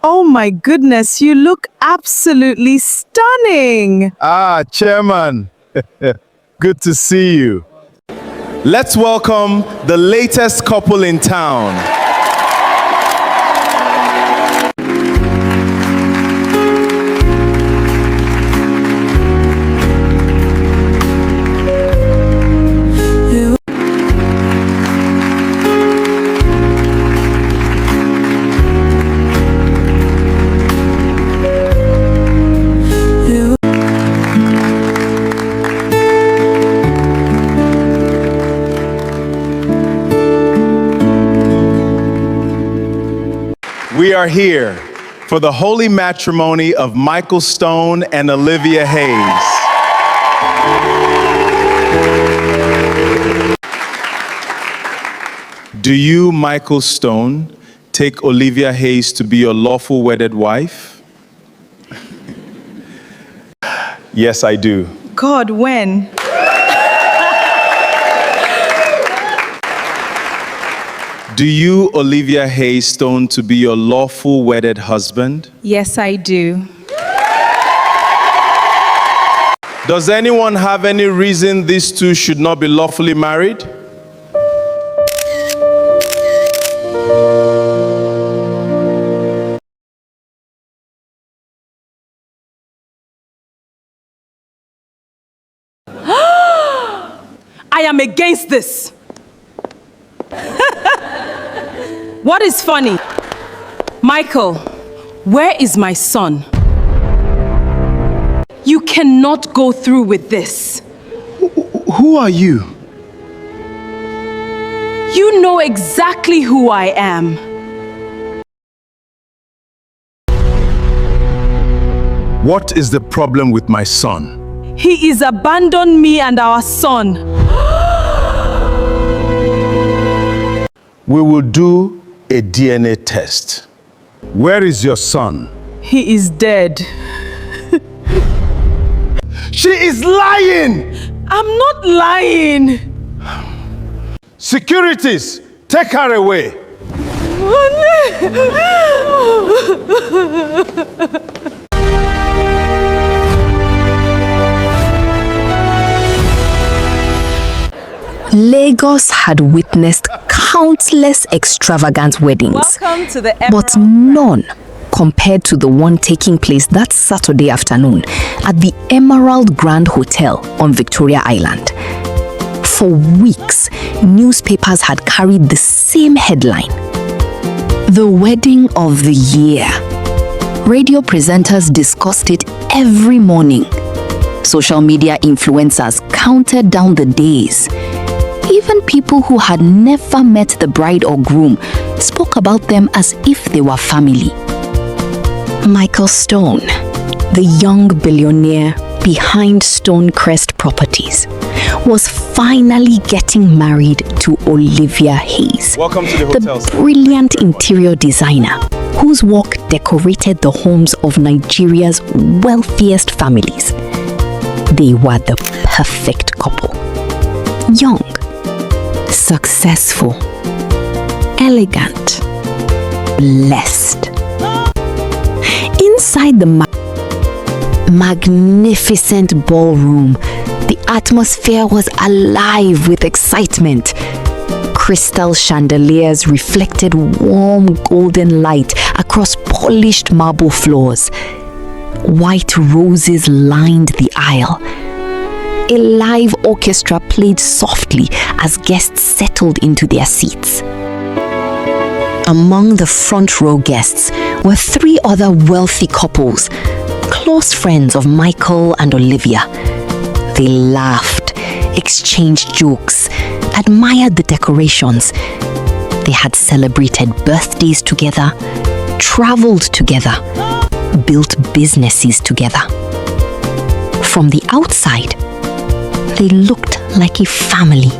Oh my goodness, you look absolutely stunning. Chairman. Good to see you. Let's welcome the latest couple in town. We are here for the holy matrimony of Michael Stone and Olivia Hayes. Do you, Michael Stone, take Olivia Hayes to be your lawful wedded wife? Yes, I do. God, when? Do you, Olivia Hayes Stone, to be your lawful wedded husband? Yes, I do. Does anyone have any reason these two should not be lawfully married? I am against this. What is funny? Michael, where is my son? You cannot go through with this. Who are you? You know exactly who I am. What is the problem with my son? He is abandoned me and our son. We will do a DNA test. Where is your son? He is dead. She is lying! I'm not lying. Securities, take her away. Lagos had witnessed countless extravagant weddings, Welcome to the but none compared to the one taking place that Saturday afternoon at the Emerald Grand Hotel on Victoria Island. For weeks, newspapers had carried the same headline: the wedding of the year. Radio presenters discussed it every morning. Social media influencers counted down the days. Even people who had never met the bride or groom spoke about them as if they were family. Michael Stone, the young billionaire behind Stonecrest Properties, was finally getting married to Olivia Hayes, Welcome to the hotel, the brilliant interior designer whose work decorated the homes of Nigeria's wealthiest families. They were the perfect couple. Young, successful, elegant, blessed. Inside the magnificent ballroom, the atmosphere was alive with excitement. Crystal chandeliers reflected warm golden light across polished marble floors. White roses lined the aisle. A live orchestra played softly as guests settled into their seats. Among the front row guests were three other wealthy couples, close friends of Michael and Olivia. They laughed, exchanged jokes, admired the decorations. They had celebrated birthdays together, traveled together, built businesses together. From the outside, they looked like a family.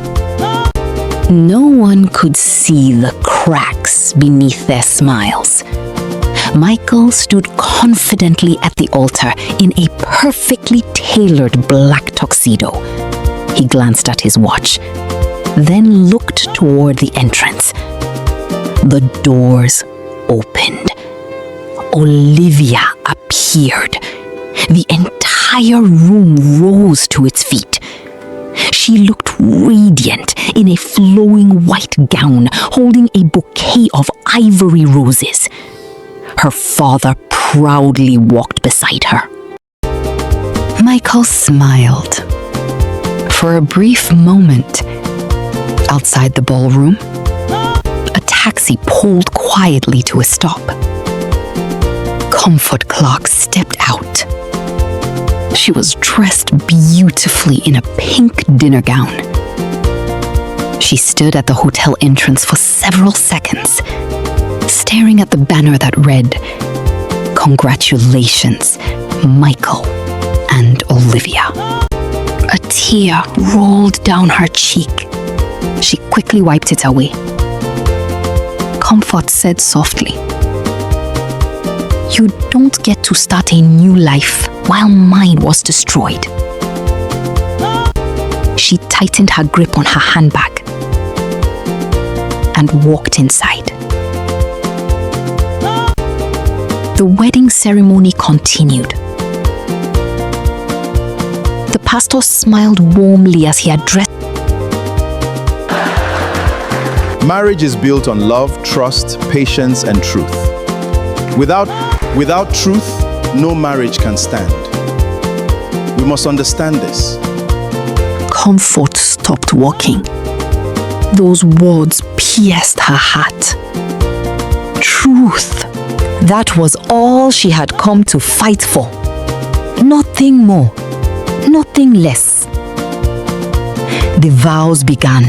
No one could see the cracks beneath their smiles. Michael stood confidently at the altar in a perfectly tailored black tuxedo. He glanced at his watch, then looked toward the entrance. The doors opened. Olivia appeared, the entire room rose to its feet. She looked radiant in a flowing white gown, holding a bouquet of ivory roses. Her father proudly walked beside her. Michael smiled. For a brief moment, outside the ballroom, a taxi pulled quietly to a stop. Comfort Clark stepped out. She was dressed beautifully in a pink dinner gown. She stood at the hotel entrance for several seconds, staring at the banner that read, "Congratulations, Michael and Olivia." A tear rolled down her cheek. She quickly wiped it away. Comfort said softly, "You don't get to start a new life while mine was destroyed." She tightened her grip on her handbag and walked inside. The wedding ceremony continued. The pastor smiled warmly as he addressed. Marriage is built on love, trust, patience, and truth. Without truth, no marriage can stand. We must understand this. Comfort stopped walking. Those words pierced her heart. Truth. That was all she had come to fight for. Nothing more, nothing less. The vows began.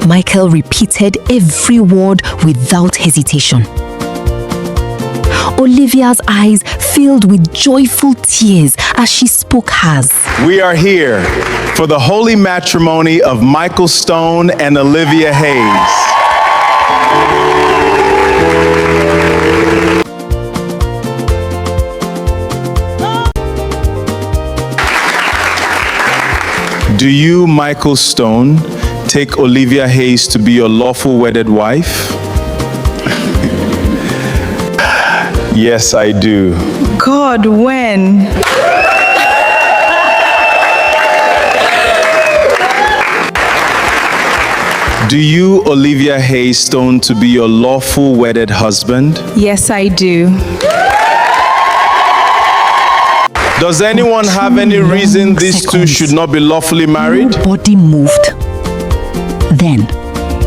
Michael repeated every word without hesitation. Olivia's eyes filled with joyful tears as she spoke hers. We are here for the holy matrimony of Michael Stone and Olivia Hayes. Do you, Michael Stone, take Olivia Hayes to be your lawful wedded wife? Yes, I do. God, when? Do you, Olivia Hayes Stone, to be your lawful wedded husband? Yes, I do. Does anyone have any reason these two should not be lawfully married? Nobody moved. Then,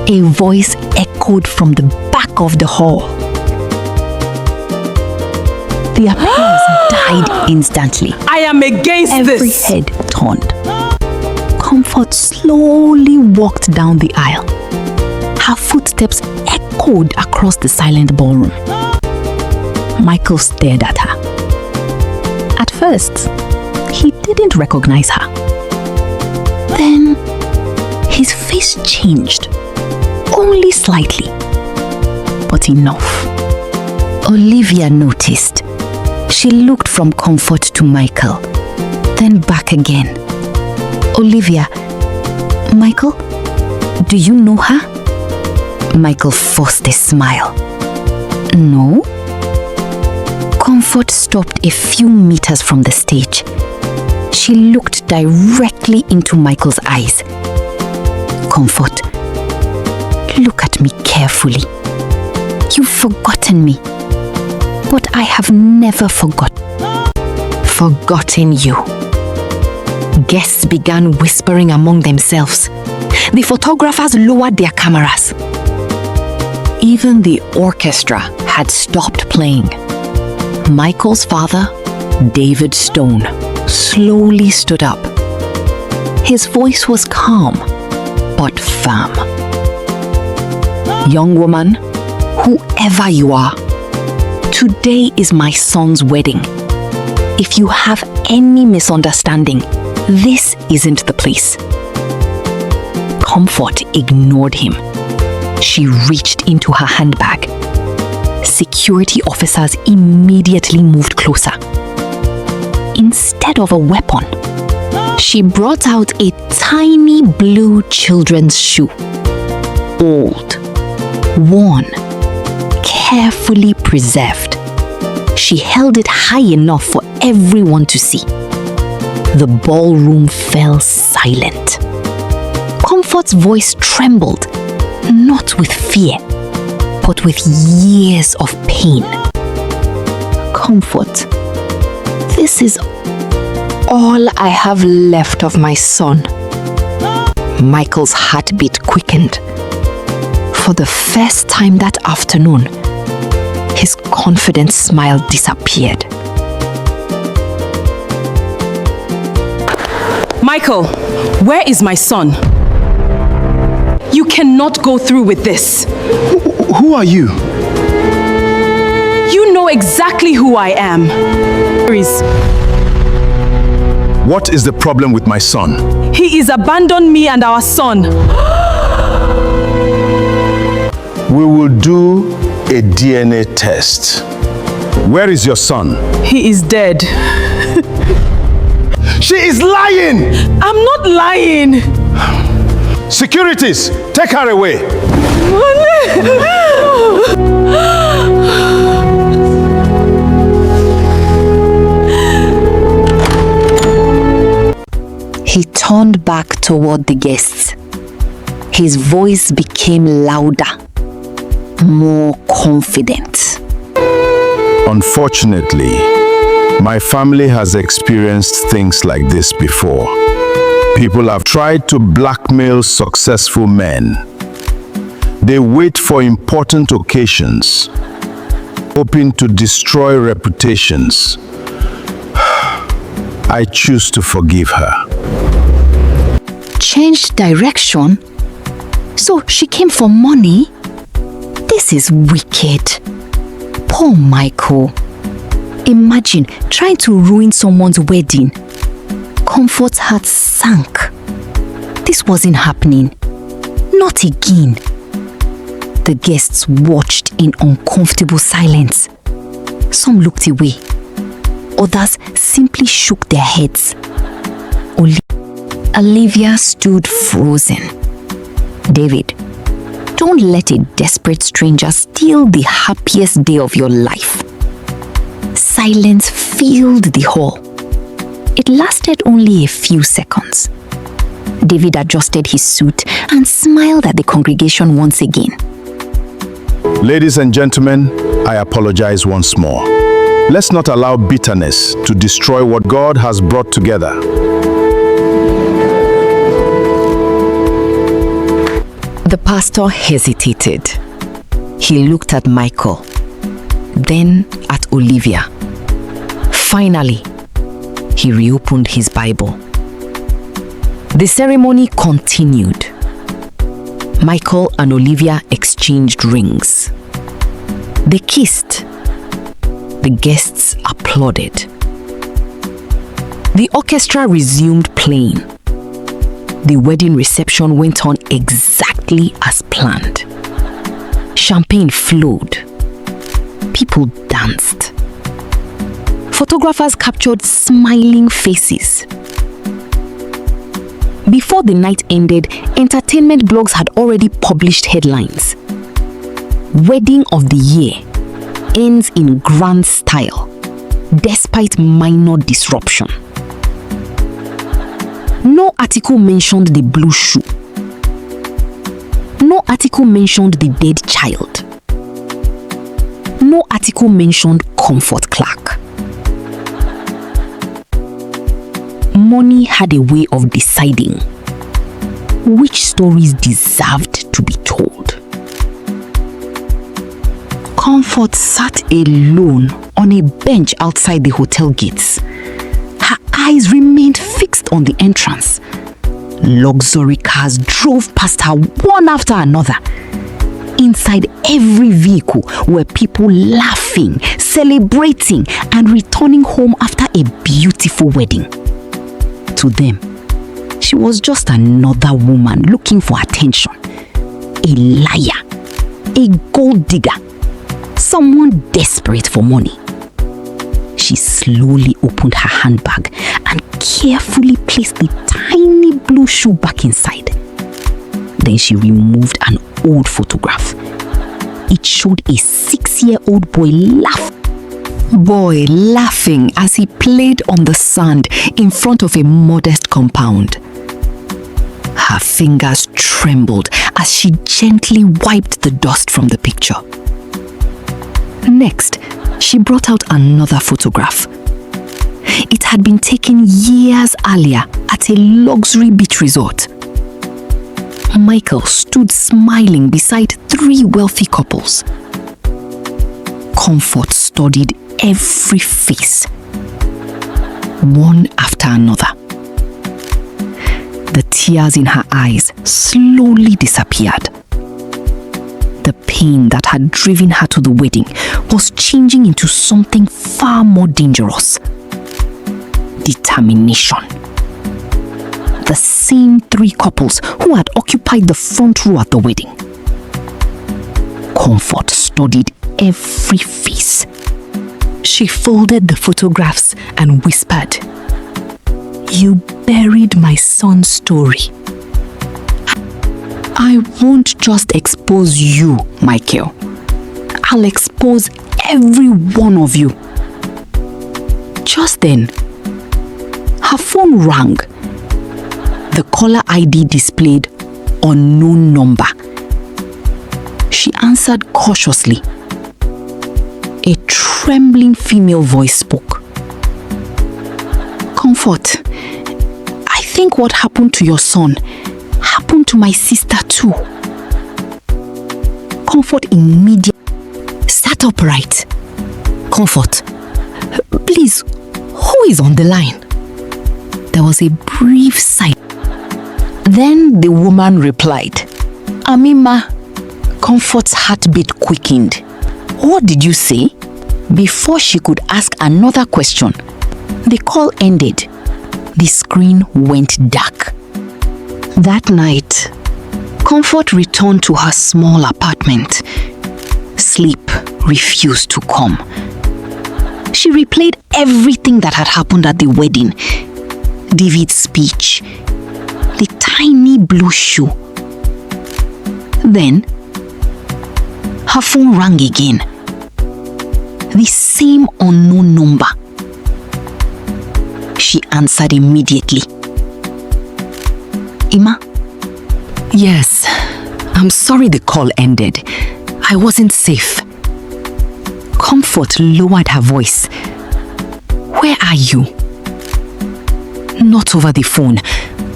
a voice echoed from the back of the hall. The applause died instantly. I am against Every this. head turned. Comfort slowly walked down the aisle. Her footsteps echoed across the silent ballroom. Michael stared at her. At first, he didn't recognize her. Then, his face changed, only slightly, but enough. Olivia noticed. She looked from Comfort to Michael, then back again. Olivia, Michael, do you know her? Michael forced a smile. No. Comfort stopped a few meters from the stage. She looked directly into Michael's eyes. Comfort, look at me carefully. You've forgotten me, but I have never forgotten you. Guests began whispering among themselves. The photographers lowered their cameras. Even the orchestra had stopped playing. Michael's father, David Stone, slowly stood up. His voice was calm, but firm. Young woman, whoever you are, today is my son's wedding. If you have any misunderstanding, this isn't the place. Comfort ignored him. She reached into her handbag. Security officers immediately moved closer. Instead of a weapon, she brought out a tiny blue children's shoe. Old, worn, carefully preserved. she held it high enough for everyone to see. The ballroom fell silent. Comfort's voice trembled, not with fear, but with years of pain. Comfort, this is all I have left of my son. Michael's heartbeat quickened. For the first time that afternoon, his confident smile disappeared. Michael, where is my son? You cannot go through with this. Who are you? You know exactly who I am. What is the problem with my son? He is abandoned me and our son. We will do a DNA test. Where is your son? He is dead. She is lying! I'm not lying. Securities, take her away. He turned back toward the guests. His voice became louder, more confident. Unfortunately, my family has experienced things like this before. People have tried to blackmail successful men. They wait for important occasions, hoping to destroy reputations. I choose to forgive her. Changed direction? So she came for money? This is wicked. Poor Michael. Imagine trying to ruin someone's wedding. Comfort's heart sank. This wasn't happening. Not again. The guests watched in uncomfortable silence. Some looked away. Others simply shook their heads. Olivia stood frozen. David, don't let a desperate stranger steal the happiest day of your life. Silence filled the hall. It lasted only a few seconds. David adjusted his suit and smiled at the congregation once again. Ladies and gentlemen, I apologize once more. Let's not allow bitterness to destroy what God has brought together. The pastor hesitated. He looked at Michael, then at Olivia. Finally, he reopened his Bible. The ceremony continued. Michael and Olivia exchanged rings. They kissed. The guests applauded. The orchestra resumed playing. The wedding reception went on exactly as planned. Champagne flowed. People danced. Photographers captured smiling faces. Before the night ended, entertainment blogs had already published headlines. Wedding of the year ends in grand style, despite minor disruption. No article mentioned the blue shoe. No article mentioned the dead child. No article mentioned Comfort Clark. Money had a way of deciding which stories deserved to be told. Comfort sat alone on a bench outside the hotel gates. Her eyes remained fixed on the entrance. Luxury cars drove past her one after another. Inside every vehicle were people laughing, celebrating, and returning home after a beautiful wedding. To them, she was just another woman looking for attention. A liar, a gold digger, someone desperate for money. She slowly opened her handbag and carefully placed the tiny blue shoe back inside. Then she removed an old photograph. It showed a 6-year-old boy laughing. boy laughing as he played on the sand in front of a modest compound. Her fingers trembled as she gently wiped the dust from the picture. Next, she brought out another photograph. It had been taken years earlier at a luxury beach resort. Michael stood smiling beside 3 wealthy couples. Comfort studied every face, one after another. The tears in her eyes slowly disappeared. The pain that had driven her to the wedding was changing into something far more dangerous. Determination. The same 3 couples who had occupied the front row at the wedding. Comfort studied every face. She folded the photographs and whispered, "You buried my son's story. I won't just expose you, Michael. I'll expose every one of you." Just then, her phone rang. The caller ID displayed unknown number. She answered cautiously. A trembling female voice spoke. "Comfort, I think what happened to your son happened to my sister too." Comfort immediately sat upright. "Comfort, please, who is on the line?" There was a brief silence. Then the woman replied, "Amima." Comfort's heartbeat quickened. "What did you say?" Before she could ask another question, the call ended. The screen went dark. That night, Comfort returned to her small apartment. Sleep refused to come. She replayed everything that had happened at the wedding. David's speech, the tiny blue shoe. Then, her phone rang again. The same unknown number. She answered immediately. "Ima?" "Yes, I'm sorry the call ended. I wasn't safe." Comfort lowered her voice. "Where are you?" "Not over the phone.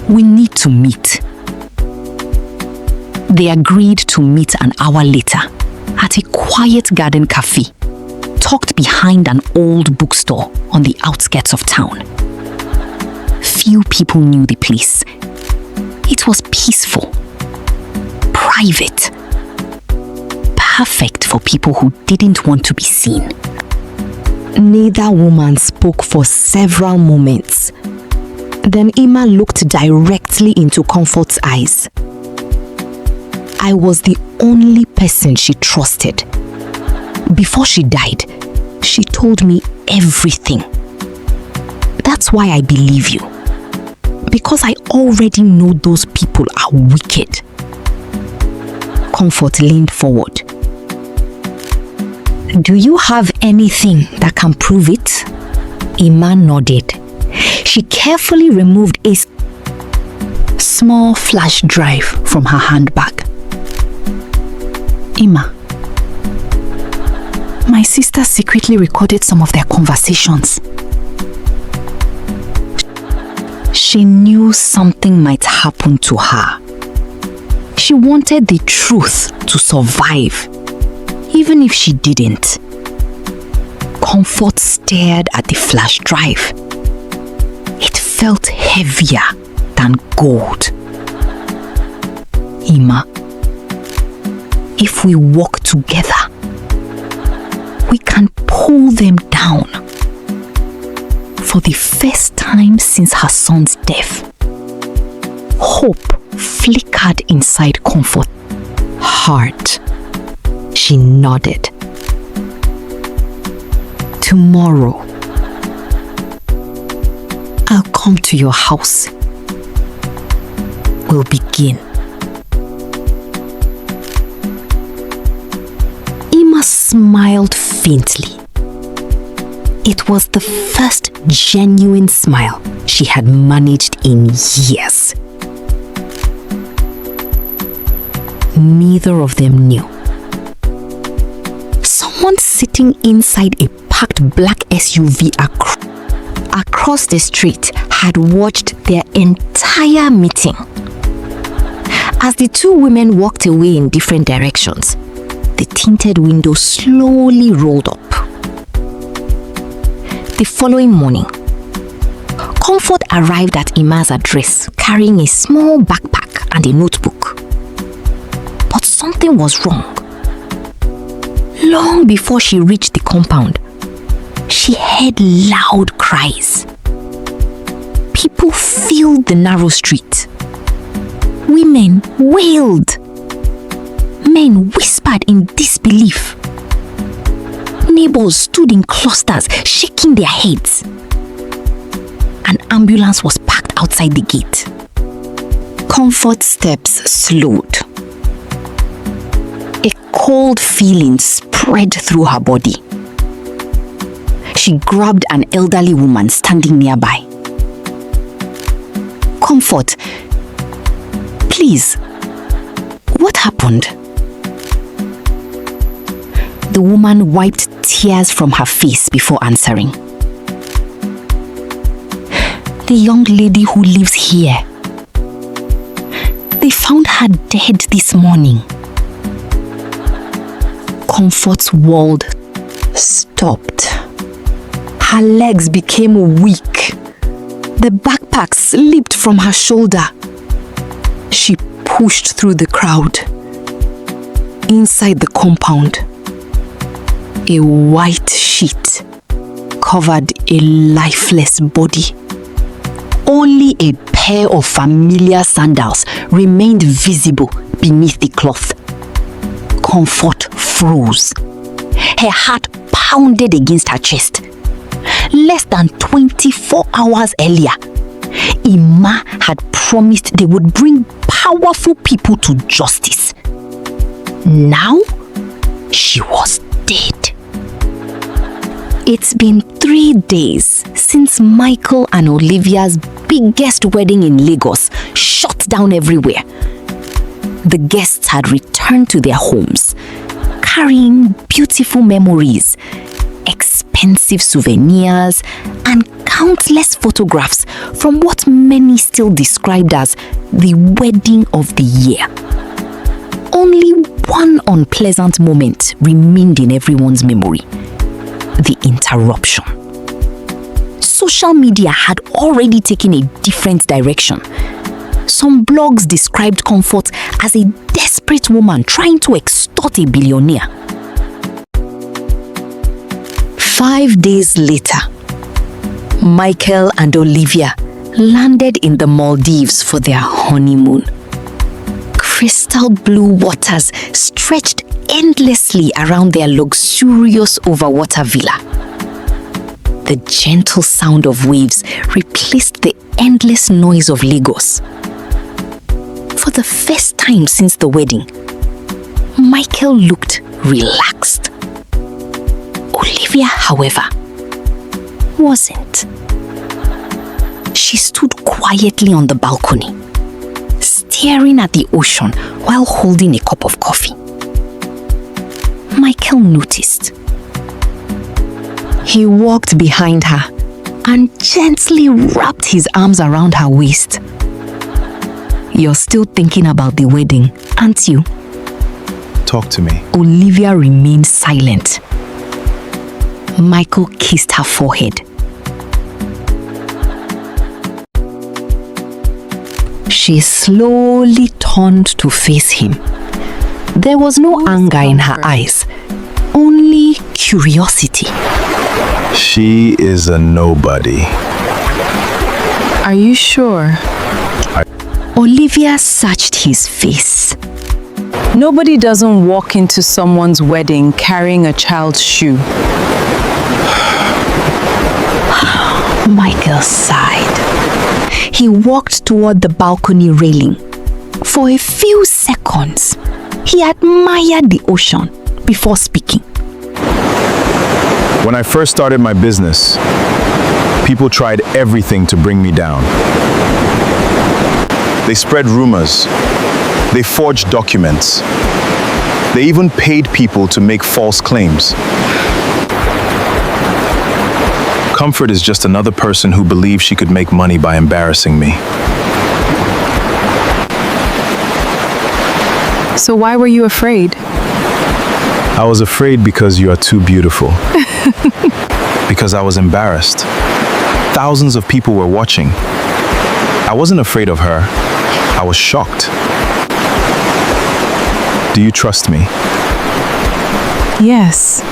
We need to meet." They agreed to meet an hour later at a quiet garden cafe, tucked behind an old bookstore on the outskirts of town. Few people knew the place. It was peaceful, private, perfect for people who didn't want to be seen. Neither woman spoke for several moments. Then Ima looked directly into Comfort's eyes. I was the only person she trusted. Before she died, she told me everything. That's why I believe you. Because I already know those people are wicked. Comfort leaned forward. "Do you have anything that can prove it?" Ima nodded. She carefully removed a small flash drive from her handbag. "Ima, my sister secretly recorded some of their conversations. She knew something might happen to her. She wanted the truth to survive, even if she didn't." Comfort stared at the flash drive. It felt heavier than gold. "Ima, if we work together, we can pull them down." For the first time since her son's death, hope flickered inside Comfort's heart. She nodded. "Tomorrow, I'll come to your house. We'll begin." Ima smiled faintly. It was the first genuine smile she had managed in years. Neither of them knew. Someone sitting inside a packed black SUV across the street had watched their entire meeting. As the two women walked away in different directions, the tinted window slowly rolled up. The following morning, Comfort arrived at Ima's address carrying a small backpack and a notebook. But something was wrong. Long before she reached the compound, she heard loud cries. People filled the narrow street. Women wailed. Men whispered in disbelief. Neighbors stood in clusters, shaking their heads. An ambulance was parked outside the gate. Comfort's steps slowed. A cold feeling spread through her body. She grabbed an elderly woman standing nearby. Comfort, please, what happened? The woman wiped tears from her face before answering. The young lady who lives here. They found her dead this morning. Comfort's world stopped. Her legs became weak. The backpack slipped from her shoulder. She pushed through the crowd. Inside the compound, a white sheet covered a lifeless body. Only a pair of familiar sandals remained visible beneath the cloth. Comfort froze. Her heart pounded against her chest. Less than 24 hours earlier, Ima had promised they would bring powerful people to justice. Now, she was dead. It's been 3 days since Michael and Olivia's biggest wedding in Lagos shut down everywhere. The guests had returned to their homes, carrying beautiful memories, expensive souvenirs, and countless photographs from what many still described as the wedding of the year. Only one unpleasant moment remained in everyone's memory: the interruption. Social media had already taken a different direction. Some blogs described Comfort as a desperate woman trying to extort a billionaire. 5 days later, Michael and Olivia landed in the Maldives for their honeymoon. Crystal blue waters stretched endlessly around their luxurious overwater villa. The gentle sound of waves replaced the endless noise of Lagos. For the first time since the wedding, Michael looked relaxed. Olivia, however, wasn't. She stood quietly on the balcony, staring at the ocean while holding a cup of coffee. Michael noticed. He walked behind her and gently wrapped his arms around her waist. "You're still thinking about the wedding, aren't you?" Talk to me. Olivia remained silent. Michael kissed her forehead. She slowly turned to face him. There was no anger in her eyes, only curiosity. She is a nobody. Are you sure? Olivia searched his face. Nobody doesn't walk into someone's wedding carrying a child's shoe. Michael sighed. He walked toward the balcony railing. For a few seconds, he admired the ocean before speaking. When I first started my business, people tried everything to bring me down. They spread rumors. They forged documents. They even paid people to make false claims. Comfort is just another person who believed she could make money by embarrassing me. So why were you afraid? I was afraid because you are too beautiful. Because I was embarrassed. Thousands of people were watching. I wasn't afraid of her. I was shocked. Do you trust me? Yes.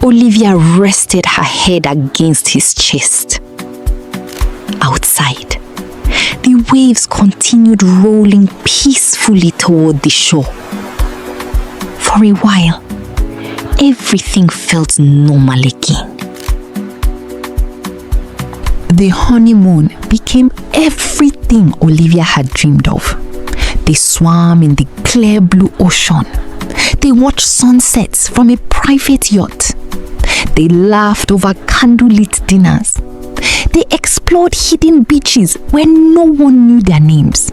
Olivia rested her head against his chest. Outside, the waves continued rolling peacefully toward the shore. For a while, everything felt normal again. The honeymoon became everything Olivia had dreamed of. They swam in the clear blue ocean. They watched sunsets from a private yacht. They laughed over candlelit dinners. They explored hidden beaches where no one knew their names.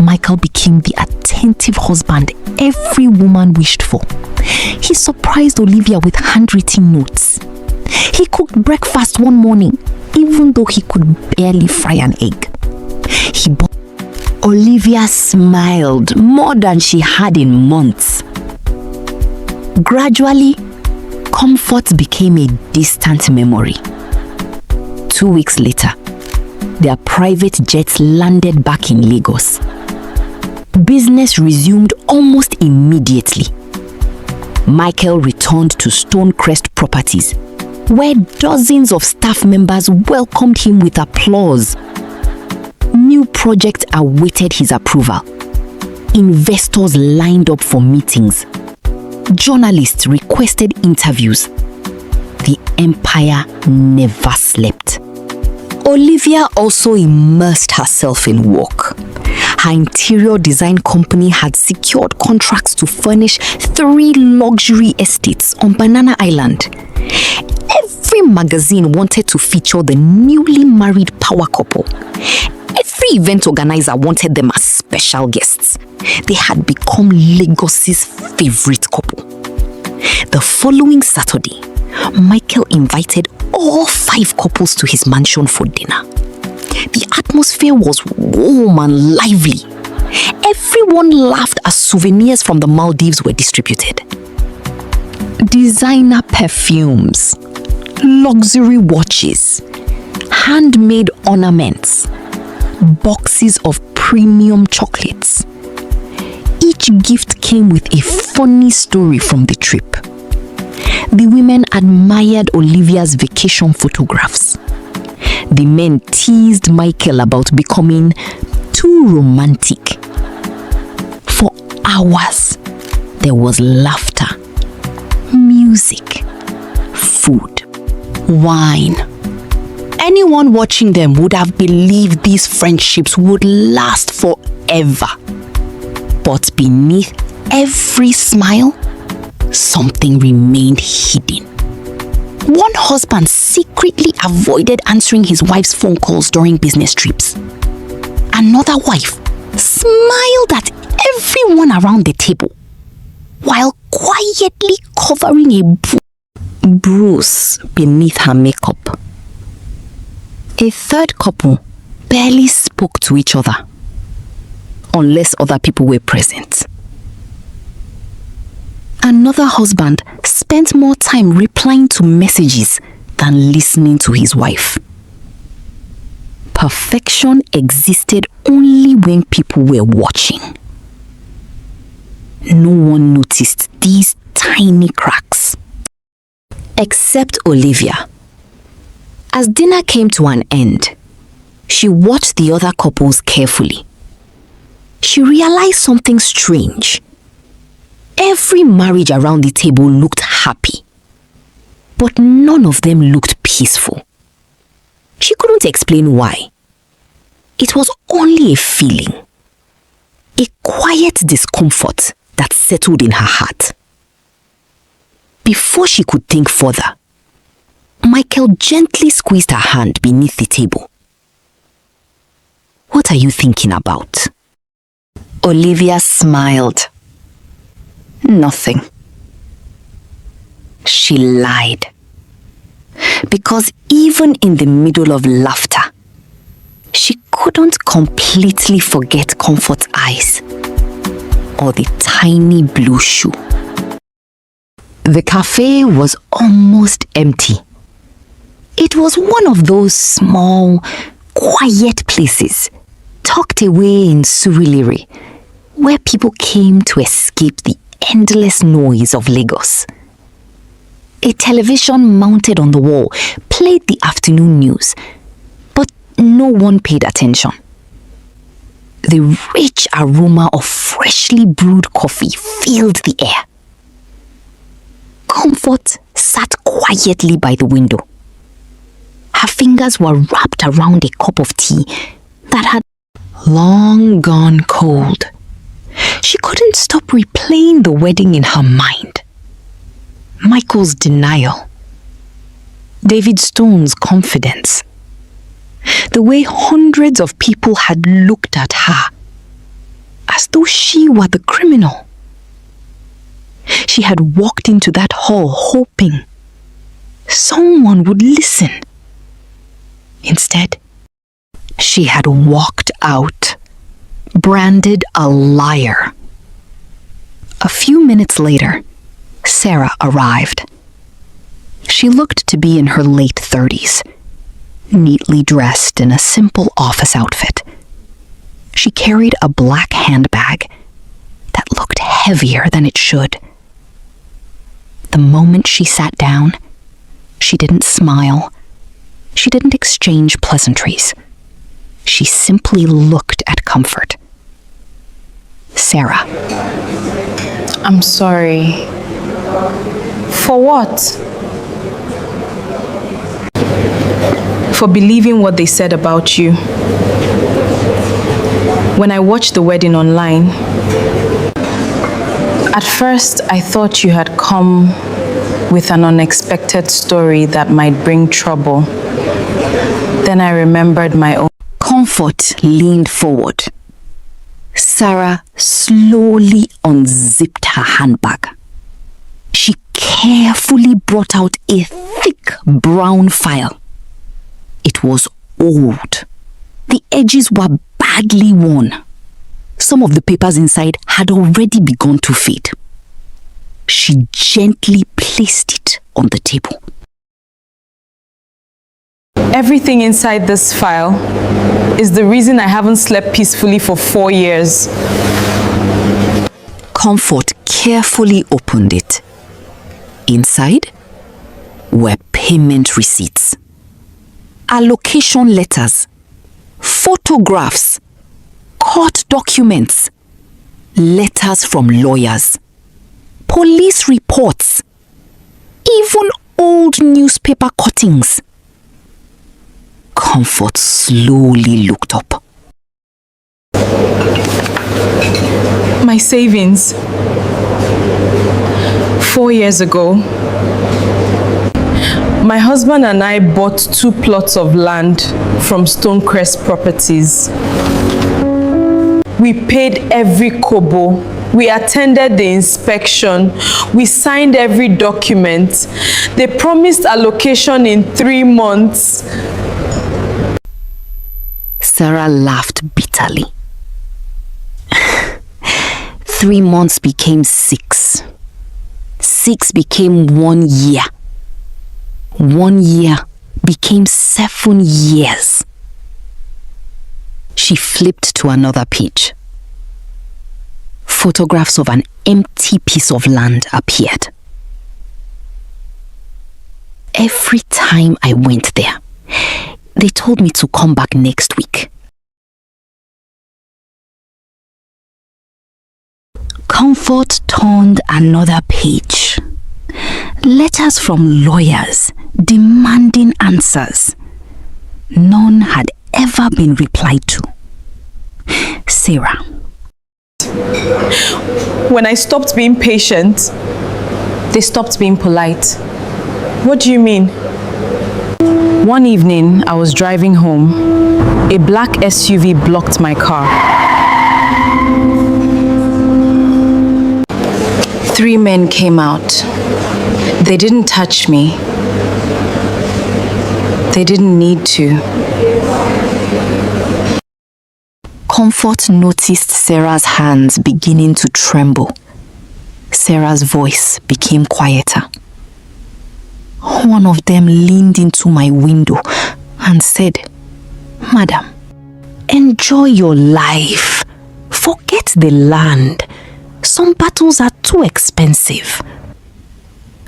Michael became the attentive husband every woman wished for. He surprised Olivia with handwritten notes. He cooked breakfast one morning, even though he could barely fry an egg. Olivia smiled more than she had in months. Gradually, comfort became a distant memory. 2 weeks later, their private jets landed back in Lagos. Business resumed almost immediately. Michael returned to Stonecrest Properties, where dozens of staff members welcomed him with applause. New projects awaited his approval. Investors lined up for meetings. Journalists requested interviews. The empire never slept. Olivia also immersed herself in work. Her interior design company had secured contracts to furnish 3 luxury estates on Banana Island. Every magazine wanted to feature the newly married power couple. Every event organizer wanted them as special guests. They had become Lagos's favorite couple. The following Saturday, Michael invited all 5 couples to his mansion for dinner. The atmosphere was warm and lively. Everyone laughed as souvenirs from the Maldives were distributed. Designer perfumes, luxury watches, handmade ornaments, boxes of premium chocolates. Each gift came with a funny story from the trip. The women admired Olivia's vacation photographs. The men teased Michael about becoming too romantic. For hours, there was laughter, music, food, wine. Anyone watching them would have believed these friendships would last forever. But beneath every smile, something remained hidden. One husband secretly avoided answering his wife's phone calls during business trips. Another wife smiled at everyone around the table while quietly covering a bruise beneath her makeup. A third couple barely spoke to each other unless other people were present. Another husband spent more time replying to messages than listening to his wife. Perfection existed only when people were watching. No one noticed these tiny cracks. Except Olivia. As dinner came to an end, she watched the other couples carefully. She realized something strange. Every marriage around the table looked happy, but none of them looked peaceful. She couldn't explain why. It was only a feeling, a quiet discomfort that settled in her heart. Before she could think further, Michael gently squeezed her hand beneath the table. "What are you thinking about?" Olivia smiled. "Nothing." She lied. Because even in the middle of laughter, she couldn't completely forget Comfort's eyes or the tiny blue shoe. The cafe was almost empty. It was one of those small, quiet places tucked away in Surulere, where people came to escape the endless noise of Lagos. A television mounted on the wall played the afternoon news, but no one paid attention. The rich aroma of freshly brewed coffee filled the air. Comfort sat quietly by the window. Her fingers were wrapped around a cup of tea that had long gone cold. She couldn't stop replaying the wedding in her mind. Michael's denial, David Stone's confidence, the way hundreds of people had looked at her as though she were the criminal. She had walked into that hall hoping someone would listen. Instead, she had walked out, branded a liar. A few minutes later, Sarah arrived. She looked to be in her late 30s, neatly dressed in a simple office outfit. She carried a black handbag that looked heavier than it should. The moment she sat down, she didn't smile. She didn't exchange pleasantries. She simply looked at Comfort. "Sarah." I'm sorry. For what? For believing what they said about you. When I watched the wedding online, at first I thought you had come with an unexpected story that might bring trouble. Then I remembered my own. Comfort leaned forward. Sarah slowly unzipped her handbag. She carefully brought out a thick brown file. It was old. The edges were badly worn. Some of the papers inside had already begun to fade. She gently placed it on the table. Everything inside this file is the reason I haven't slept peacefully for 4 years. Comfort carefully opened it. Inside were payment receipts, allocation letters, photographs, court documents, letters from lawyers, police reports, even old newspaper cuttings. Comfort slowly looked up. My savings. 4 years ago, my husband and I bought 2 plots of land from Stonecrest Properties. We paid every kobo. We attended the inspection. We signed every document. They promised allocation in 3 months. Sarah laughed bitterly. 3 months became 6. 6 became 1 year. 1 year became 7 years. She flipped to another page. Photographs of an empty piece of land appeared. Every time I went there, they told me to come back next week. Comfort turned another page. Letters from lawyers demanding answers. None had ever been replied to. Sarah. When I stopped being patient, They stopped being polite. what do you mean? One evening, I was driving home. A black SUV blocked my car. 3 men came out. They didn't touch me. They didn't need to. Comfort noticed Sarah's hands beginning to tremble. Sarah's voice became quieter. One of them leaned into my window and said, "Madam, enjoy your life. Forget the land. Some battles are too expensive."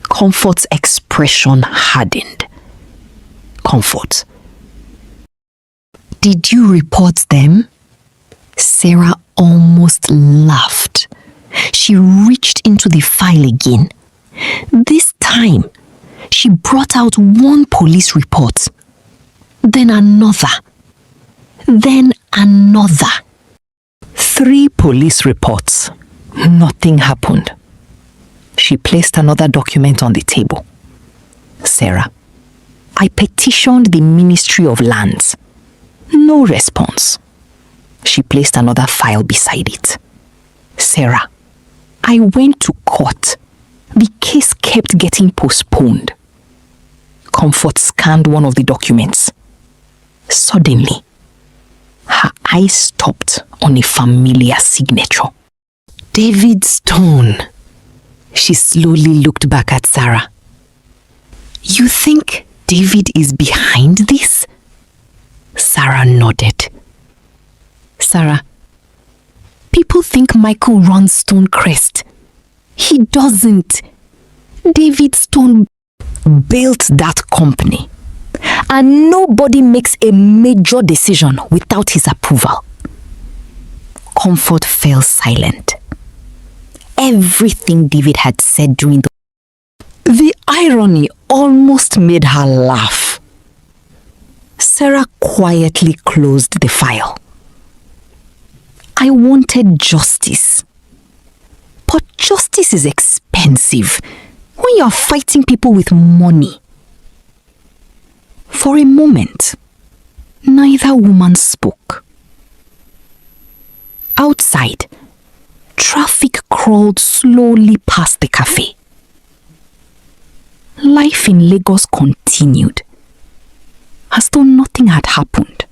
Comfort's expression hardened. Comfort. "Did you report them?" Sarah almost laughed. She reached into the file again. This time, she brought out one police report, then another, then another. 3 police reports. Nothing happened. She placed another document on the table. "Sarah, I petitioned the Ministry of Lands. No response." She placed another file beside it. "Sarah, I went to court. The case kept getting postponed." Comfort scanned one of the documents. Suddenly, her eyes stopped on a familiar signature. "David Stone." She slowly looked back at Sarah. "You think David is behind this?" Sarah nodded. "Sarah, people think Michael runs Stonecrest. He doesn't. David Stone built that company, and nobody makes a major decision without his approval." Comfort fell silent. Everything David had said during the irony almost made her laugh. Sarah quietly closed the file. "I wanted justice. But justice is expensive when you're fighting people with money." For a moment, neither woman spoke. Outside, traffic crawled slowly past the cafe. Life in Lagos continued, as though nothing had happened.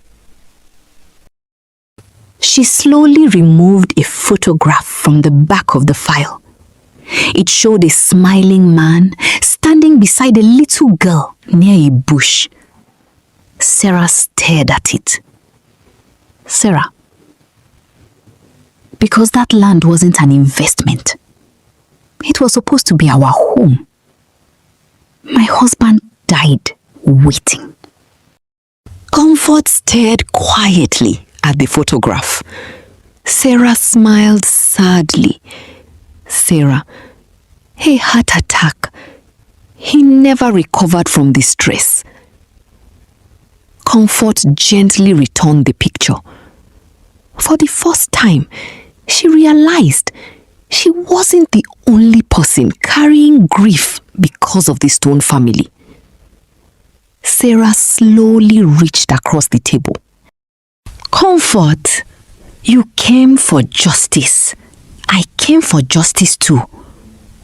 She slowly removed a photograph from the back of the file. It showed a smiling man standing beside a little girl near a bush. Sarah stared at it. "Sarah, because that land wasn't an investment. It was supposed to be our home. My husband died waiting." Comfort stared quietly at the photograph. Sarah smiled sadly. "Sarah, a heart attack. He never recovered from the stress." Comfort gently returned the picture. For the first time, she realized she wasn't the only person carrying grief because of the Stone family. Sarah slowly reached across the table. "Comfort, you came for justice. I came for justice too.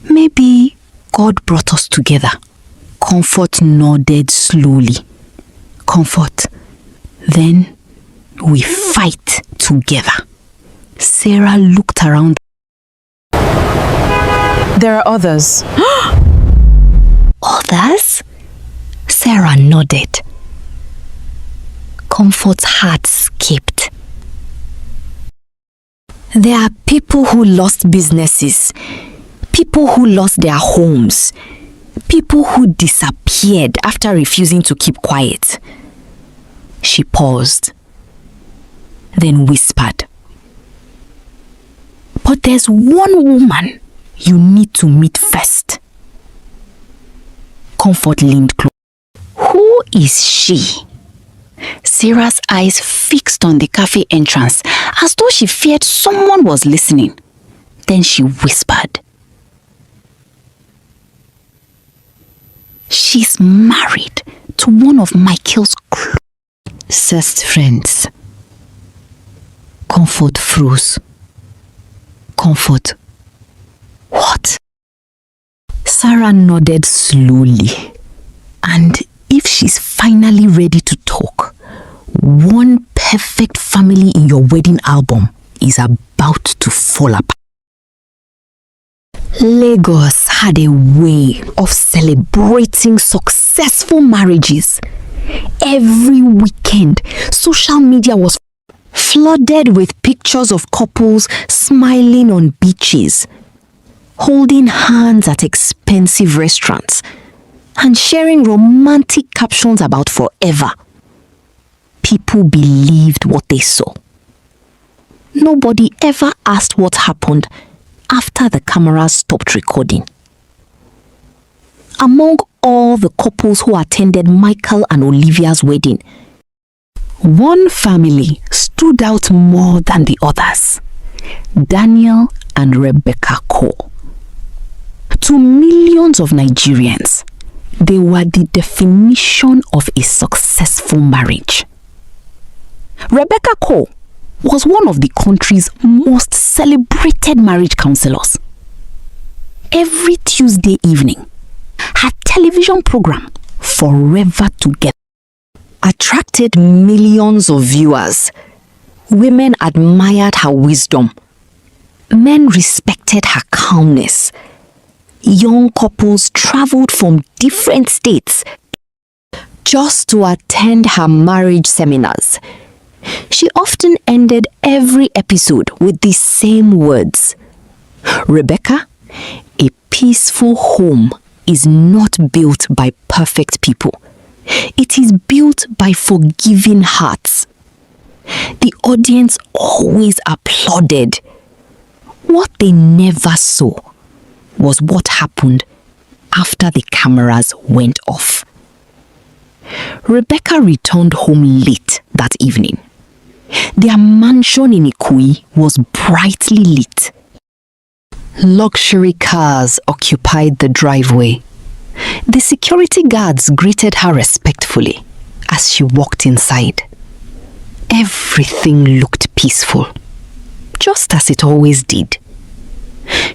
Maybe God brought us together." Comfort nodded slowly. "Comfort, then we fight together." Sarah looked around. There are others. "Others?" Sarah nodded. Comfort's heart skipped. "There are people who lost businesses, people who lost their homes, people who disappeared after refusing to keep quiet." She paused, then whispered, "But there's one woman you need to meet first." Comfort leaned close. "Who is she?" Sarah's eyes fixed on the cafe entrance as though she feared someone was listening. Then she whispered, "She's married to one of Michael's closest friends. Comfort froze. Comfort. What?" Sarah nodded slowly. And if she's finally ready to talk, one perfect family in your wedding album is about to fall apart. Lagos had a way of celebrating successful marriages. Every weekend, social media was flooded with pictures of couples smiling on beaches, holding hands at expensive restaurants, and sharing romantic captions about forever. People believed what they saw. Nobody ever asked what happened after the cameras stopped recording. Among all the couples who attended Michael and Olivia's wedding, one family stood out more than the others: Daniel and Rebecca Cole. To millions of Nigerians, they were the definition of a successful marriage. Rebecca Cole was one of the country's most celebrated marriage counselors. Every Tuesday evening, her television program, Forever Together, attracted millions of viewers. Women admired her wisdom. Men respected her calmness. Young couples traveled from different states just to attend her marriage seminars. She often ended every episode with the same words: "Rebecca, a peaceful home is not built by perfect people. It is built by forgiving hearts." The audience always applauded. What they never saw was what happened after the cameras went off. Rebecca returned home late that evening. Their mansion in Ikui was brightly lit. Luxury cars occupied the driveway. The security guards greeted her respectfully as she walked inside. Everything looked peaceful, just as it always did.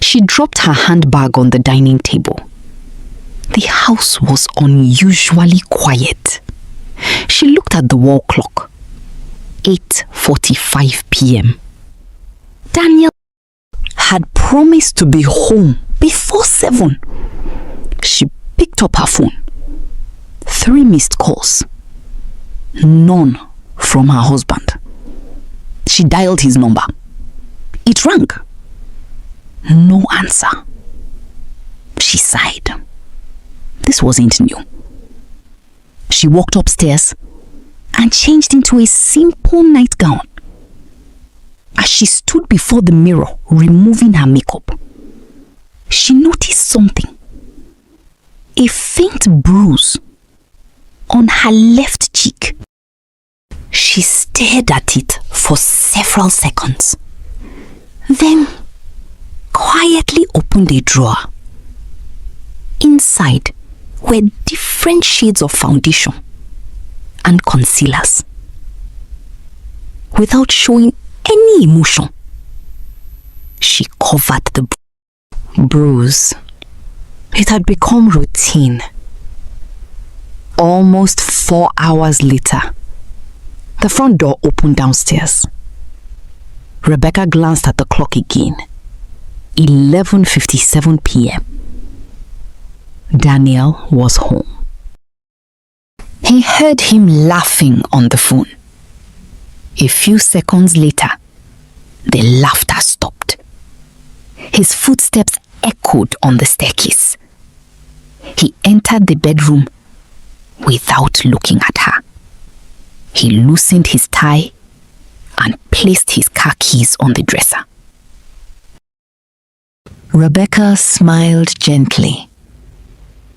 She dropped her handbag on the dining table. The house was unusually quiet. She looked at the wall clock. 8:45 p.m. Daniel had promised to be home before 7. She picked up her phone. 3 missed calls. None from her husband. She dialed his number. It rang. No answer. She sighed. This wasn't new. She walked upstairs and changed into a simple nightgown. As she stood before the mirror, removing her makeup, she noticed something. A faint bruise on her left cheek. She stared at it for several seconds, then quietly opened a drawer. Inside were different shades of foundation and concealers. Without showing any emotion, she covered the bruise. It had become routine. Almost 4 hours later, the front door opened downstairs. Rebecca glanced at the clock again. 11:57 p.m. Daniel was home. He heard him laughing on the phone. A few seconds later, the laughter stopped. His footsteps echoed on the staircase. He entered the bedroom without looking at her. He loosened his tie and placed his car keys on the dresser. Rebecca smiled gently.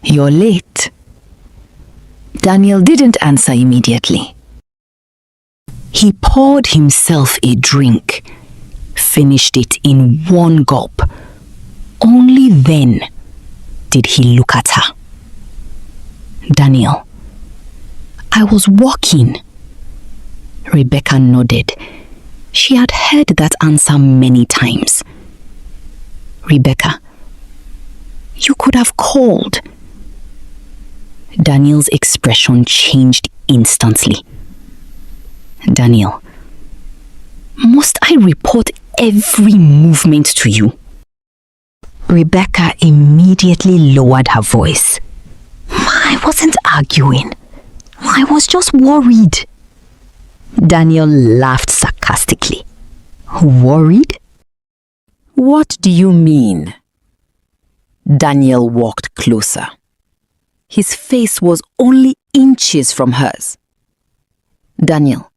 "You're late." Daniel didn't answer immediately. He poured himself a drink, finished it in one gulp. Only then did he look at her. Daniel, I was walking. Rebecca nodded. She had heard that answer many times. Rebecca, you could have called. Daniel's expression changed instantly. Daniel, must I report every movement to you? Rebecca immediately lowered her voice. I wasn't arguing. I was just worried. Daniel laughed sarcastically. Worried? What do you mean? Daniel walked closer. His face was only inches from hers. Daniel,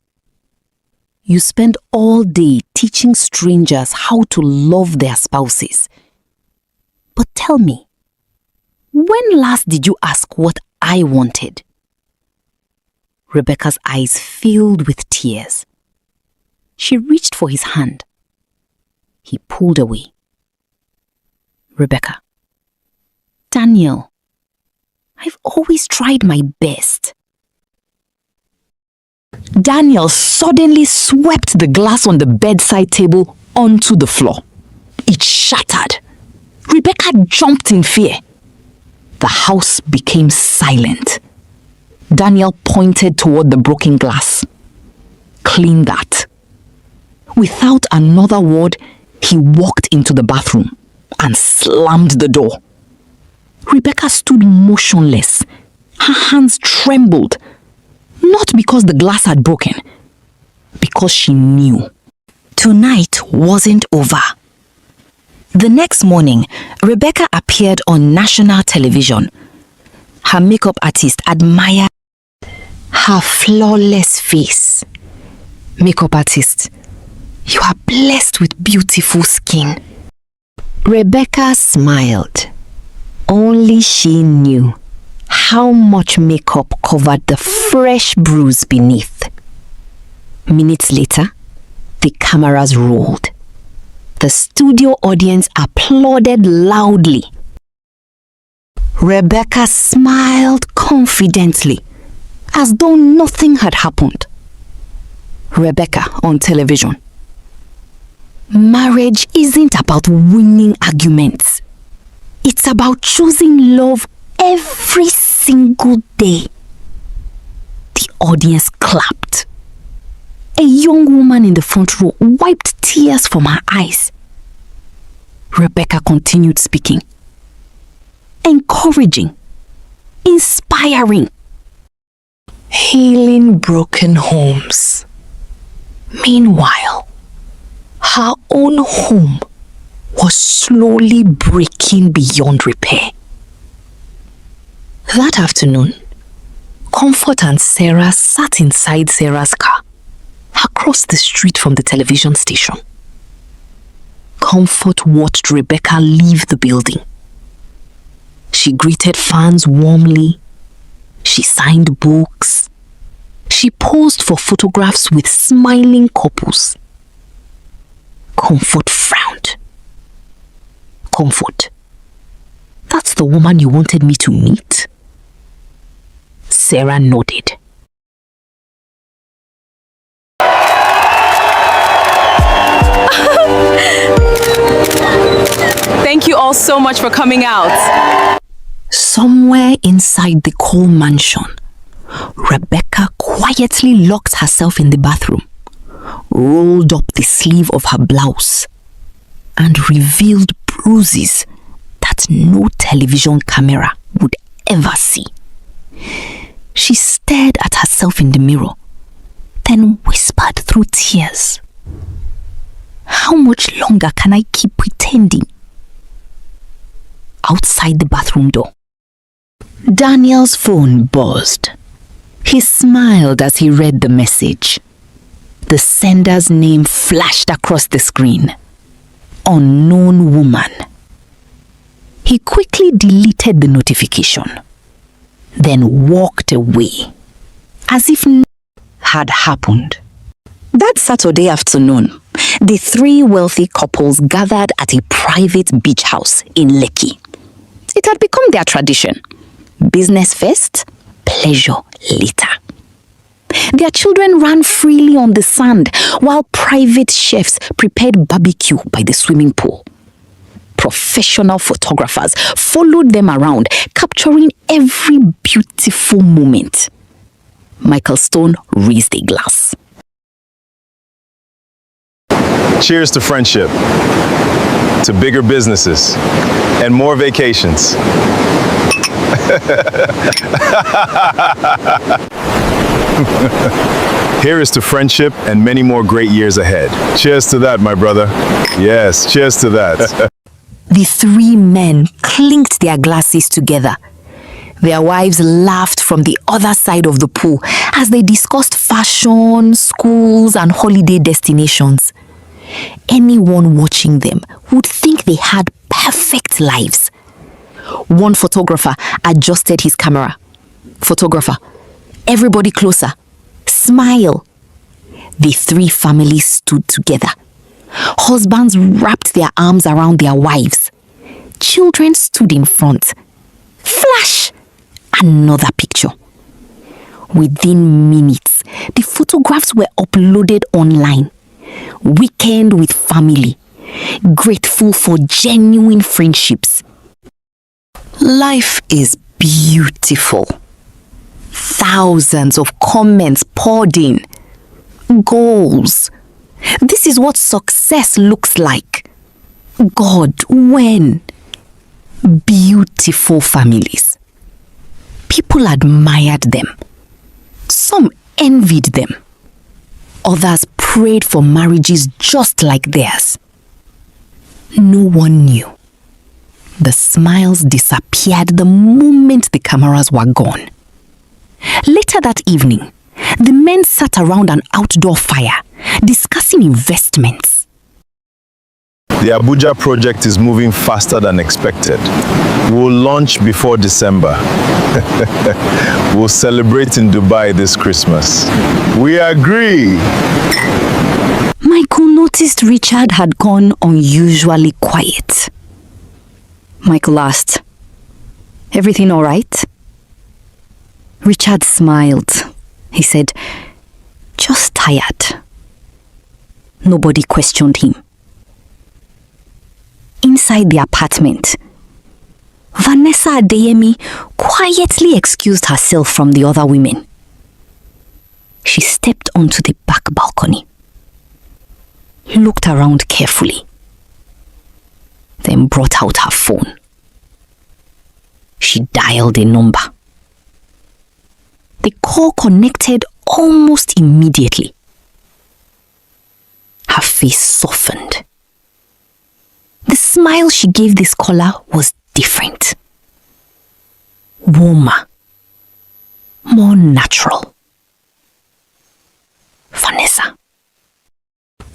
you spend all day teaching strangers how to love their spouses. But tell me, when last did you ask what I wanted? Rebecca's eyes filled with tears. She reached for his hand. He pulled away. Rebecca, Daniel, I've always tried my best. Daniel suddenly swept the glass on the bedside table onto the floor. It shattered. Rebecca jumped in fear. The house became silent. Daniel pointed toward the broken glass. Clean that. Without another word, he walked into the bathroom and slammed the door. Rebecca stood motionless. Her hands trembled. Not because the glass had broken, because she knew. Tonight wasn't over. The next morning, Rebecca appeared on national television. Her makeup artist admired her flawless face. Makeup artist, you are blessed with beautiful skin. Rebecca smiled. Only she knew how much makeup covered the fresh bruise beneath. Minutes later, the cameras rolled. The studio audience applauded loudly. Rebecca smiled confidently, as though nothing had happened. Rebecca on television. Marriage isn't about winning arguments. It's about choosing love every single day. The audience clapped. A young woman in the front row wiped tears from her eyes. Rebecca continued speaking. Encouraging, inspiring, healing broken homes. Meanwhile, her own home was slowly breaking beyond repair. That afternoon, Comfort and Sarah sat inside Sarah's car, across the street from the television station. Comfort watched Rebecca leave the building. She greeted fans warmly. She signed books. She posed for photographs with smiling couples. Comfort frowned. Comfort, that's the woman you wanted me to meet? Sarah nodded. Thank you all so much for coming out. Somewhere inside the Cole mansion, Rebecca quietly locked herself in the bathroom, rolled up the sleeve of her blouse, and revealed bruises that no television camera would ever see. She stared at herself in the mirror, then whispered through tears, "How much longer can I keep pretending?" Outside the bathroom door, Daniel's phone buzzed. He smiled as he read the message. The sender's name flashed across the screen. Unknown woman. He quickly deleted the notification, then walked away, as if nothing had happened. That Saturday afternoon, the three wealthy couples gathered at a private beach house in Lekki. It had become their tradition. Business first, pleasure later. Their children ran freely on the sand while private chefs prepared barbecue by the swimming pool. Professional photographers followed them around, capturing every beautiful moment. Michael Stone raised a glass. Cheers to friendship, to bigger businesses, and more vacations. Here is to friendship and many more great years ahead. Cheers to that, my brother. Yes, cheers to that. The three men clinked their glasses together. Their wives laughed from the other side of the pool as they discussed fashion, schools, and holiday destinations. Anyone watching them would think they had perfect lives. One photographer adjusted his camera. Photographer, everybody closer. Smile. The three families stood together. Husbands wrapped their arms around their wives. Children stood in front. Flash! Another picture. Within minutes, the photographs were uploaded online. Weekend with family. Grateful for genuine friendships. Life is beautiful. Thousands of comments poured in. Goals. This is what success looks like. God, when? Beautiful families. People admired them. Some envied them. Others prayed for marriages just like theirs. No one knew. The smiles disappeared the moment the cameras were gone. Later that evening, the men sat around an outdoor fire, discussing investments. The Abuja project is moving faster than expected. We'll launch before December. We'll celebrate in Dubai this Christmas. We agree. Michael noticed Richard had gone unusually quiet. Michael asked, "Everything all right?" Richard smiled. He said, "Just tired." Nobody questioned him. Inside the apartment, Vanessa Adeyemi quietly excused herself from the other women. She stepped onto the back balcony, looked around carefully, then brought out her phone. She dialed a number. The call connected almost immediately. Her face softened. The smile she gave this caller was different. Warmer. More natural. "Vanessa,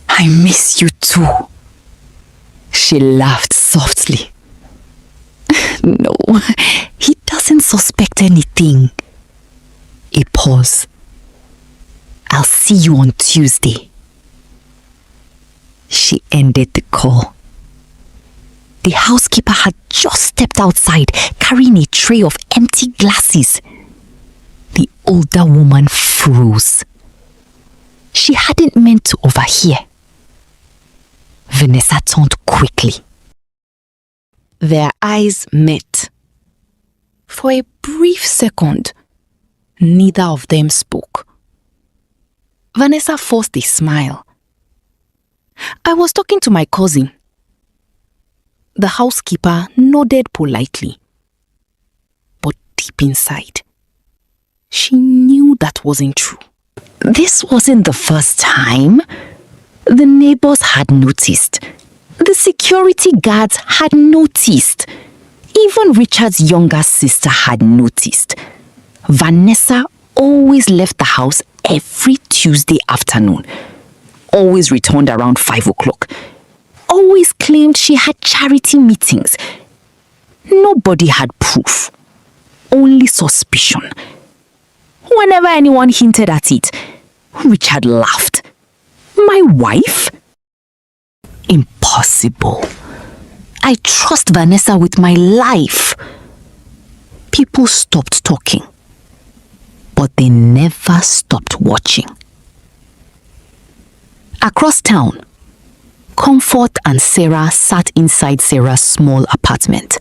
I miss you too." She laughed softly. "No, he doesn't suspect anything." A pause. "I'll see you on Tuesday." She ended the call. The housekeeper had just stepped outside carrying a tray of empty glasses. The older woman froze. She hadn't meant to overhear. Vanessa turned quickly. Their eyes met. For a brief second, neither of them spoke. Vanessa forced a smile. "I was talking to my cousin." The housekeeper nodded politely. But deep inside, she knew that wasn't true. This wasn't the first time. The neighbors had noticed. The security guards had noticed. Even Richard's younger sister had noticed. Vanessa always left the house every Tuesday afternoon. Always returned around 5 o'clock. Always claimed she had charity meetings. Nobody had proof. Only suspicion. Whenever anyone hinted at it, Richard laughed. My wife? Impossible. I trust Vanessa with my life. People stopped talking, but they never stopped watching. Across town, Comfort and Sarah sat inside Sarah's small apartment.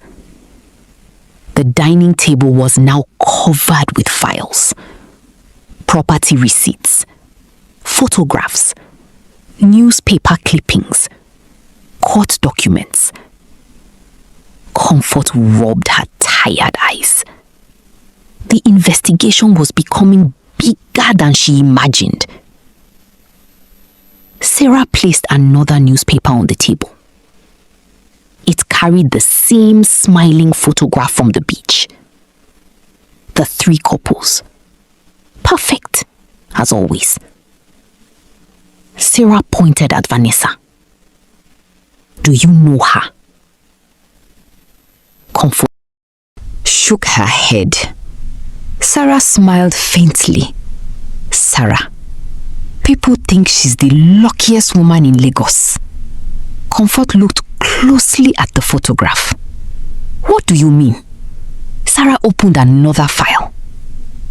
The dining table was now covered with files, property receipts, photographs, newspaper clippings, court documents. Comfort rubbed her tired eyes. The investigation was becoming bigger than she imagined. Sarah placed another newspaper on the table. It carried the same smiling photograph from the beach. The three couples. Perfect, as always. Sarah pointed at Vanessa. Do you know her? Comfort shook her head. Sarah smiled faintly. Sarah, people think she's the luckiest woman in Lagos. Comfort looked closely at the photograph. What do you mean? Sarah opened another file.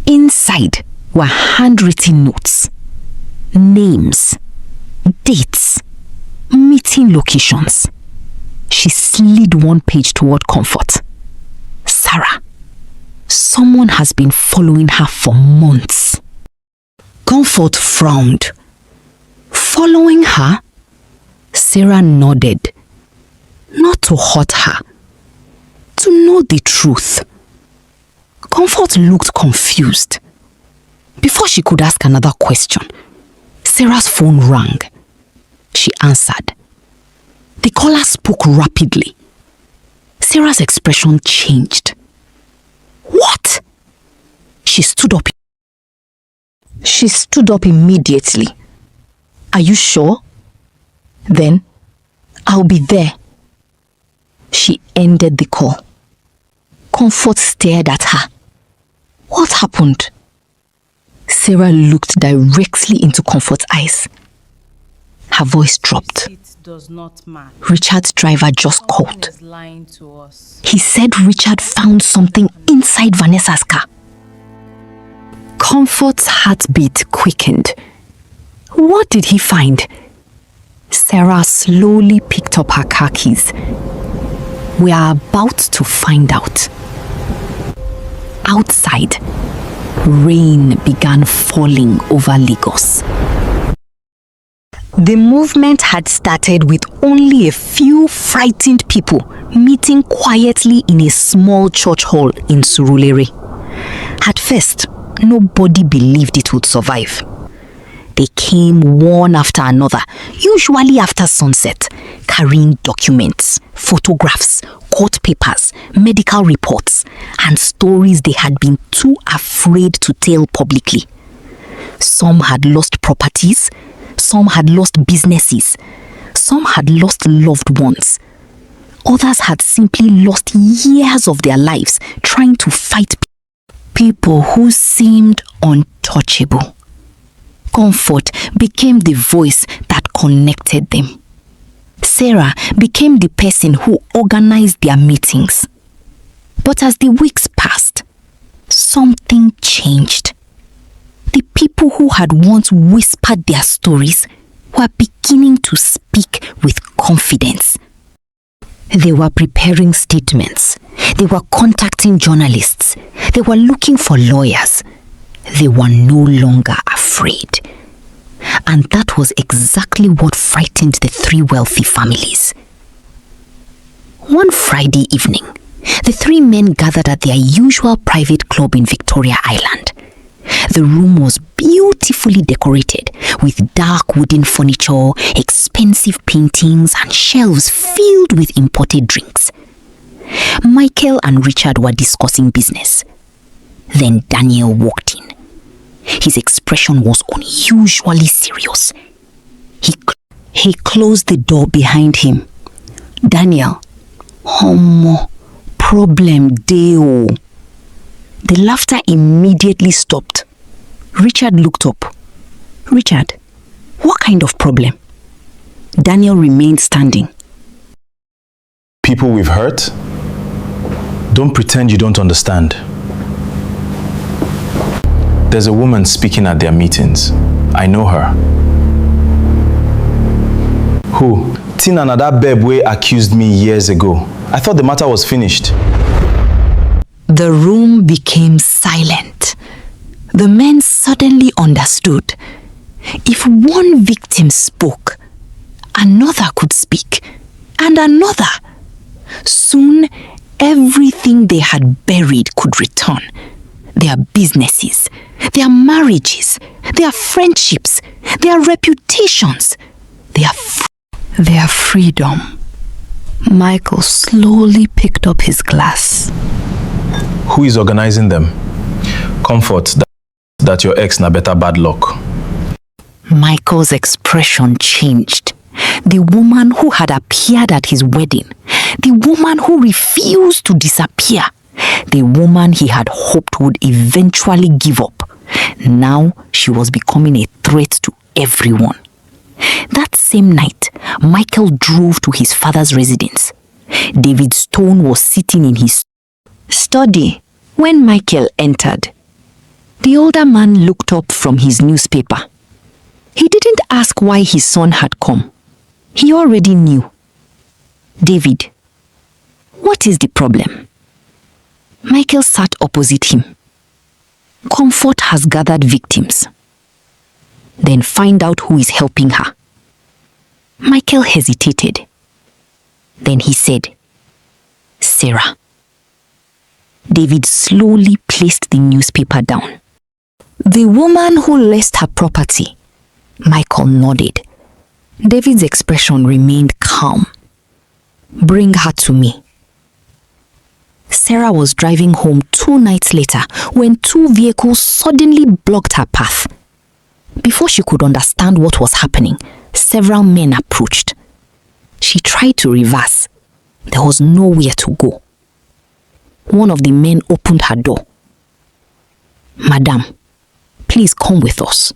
Inside were handwritten notes, names, dates, meeting locations. She slid one page toward Comfort. Sarah, someone has been following her for months. Comfort frowned. Following her? Sarah nodded. Not to hurt her, to know the truth. Comfort looked confused. Before she could ask another question, Sarah's phone rang. She answered. The caller spoke rapidly. Sarah's expression changed. What? She stood up. She stood up immediately. Are you sure? Then, I'll be there. She ended the call. Comfort stared at her. What happened? Sarah looked directly into Comfort's eyes. Her voice dropped. It does not matter. Richard's driver just Someone called. is lying to us. He said Richard found something inside Vanessa's car. Comfort's heartbeat quickened. What did he find? Sarah slowly picked up her car keys. We are about to find out. Outside, rain began falling over Lagos. The movement had started with only a few frightened people meeting quietly in a small church hall in Surulere. At first, nobody believed it would survive. They came one after another, usually after sunset, carrying documents, photographs, court papers, medical reports, and stories they had been too afraid to tell publicly. Some had lost properties, some had lost businesses, some had lost loved ones. Others had simply lost years of their lives trying to fight people who seemed untouchable. Comfort became the voice that connected them. Sarah became the person who organized their meetings. But as the weeks passed, something changed. The people who had once whispered their stories were beginning to speak with confidence. They were preparing statements. They were contacting journalists. They were looking for lawyers. They were no longer afraid. And that was exactly what frightened the three wealthy families. One Friday evening, the three men gathered at their usual private club in Victoria Island. The room was beautifully decorated with dark wooden furniture, expensive paintings, and shelves filled with imported drinks. Michael and Richard were discussing business. Then Daniel walked in. His expression was unusually serious. He closed the door behind him. Daniel, problem deo. The laughter immediately stopped. Richard looked up. Richard, What kind of problem? Daniel remained standing. People we've hurt? Don't pretend you don't understand. There's a woman speaking at their meetings. I know her. Who? Tina and that babe wey accused me years ago. I thought the matter was finished. The room became silent. The men suddenly understood. If one victim spoke, another could speak, and another. Soon, everything they had buried could return. Their businesses, their marriages, their friendships, their reputations, their freedom. Michael slowly picked up his glass. Who is organizing them? Comfort that your ex na better bad luck. Michael's expression changed. The woman who had appeared at his wedding, the woman who refused to disappear, the woman he had hoped would eventually give up. Now she was becoming a threat to everyone. That same night, Michael drove to his father's residence. David Stone was sitting in his study when Michael entered. The older man looked up from his newspaper. He didn't ask why his son had come. He already knew. David, what is the problem? Michael sat opposite him. Comfort has gathered victims. Then find out who is helping her. Michael hesitated. Then he said, Sarah. David slowly placed the newspaper down. The woman who lost her property. Michael nodded. David's expression remained calm. Bring her to me. Sarah was driving home 2 nights later when 2 vehicles suddenly blocked her path. Before she could understand what was happening, several men approached. She tried to reverse. There was nowhere to go. One of the men opened her door. Madam, please come with us.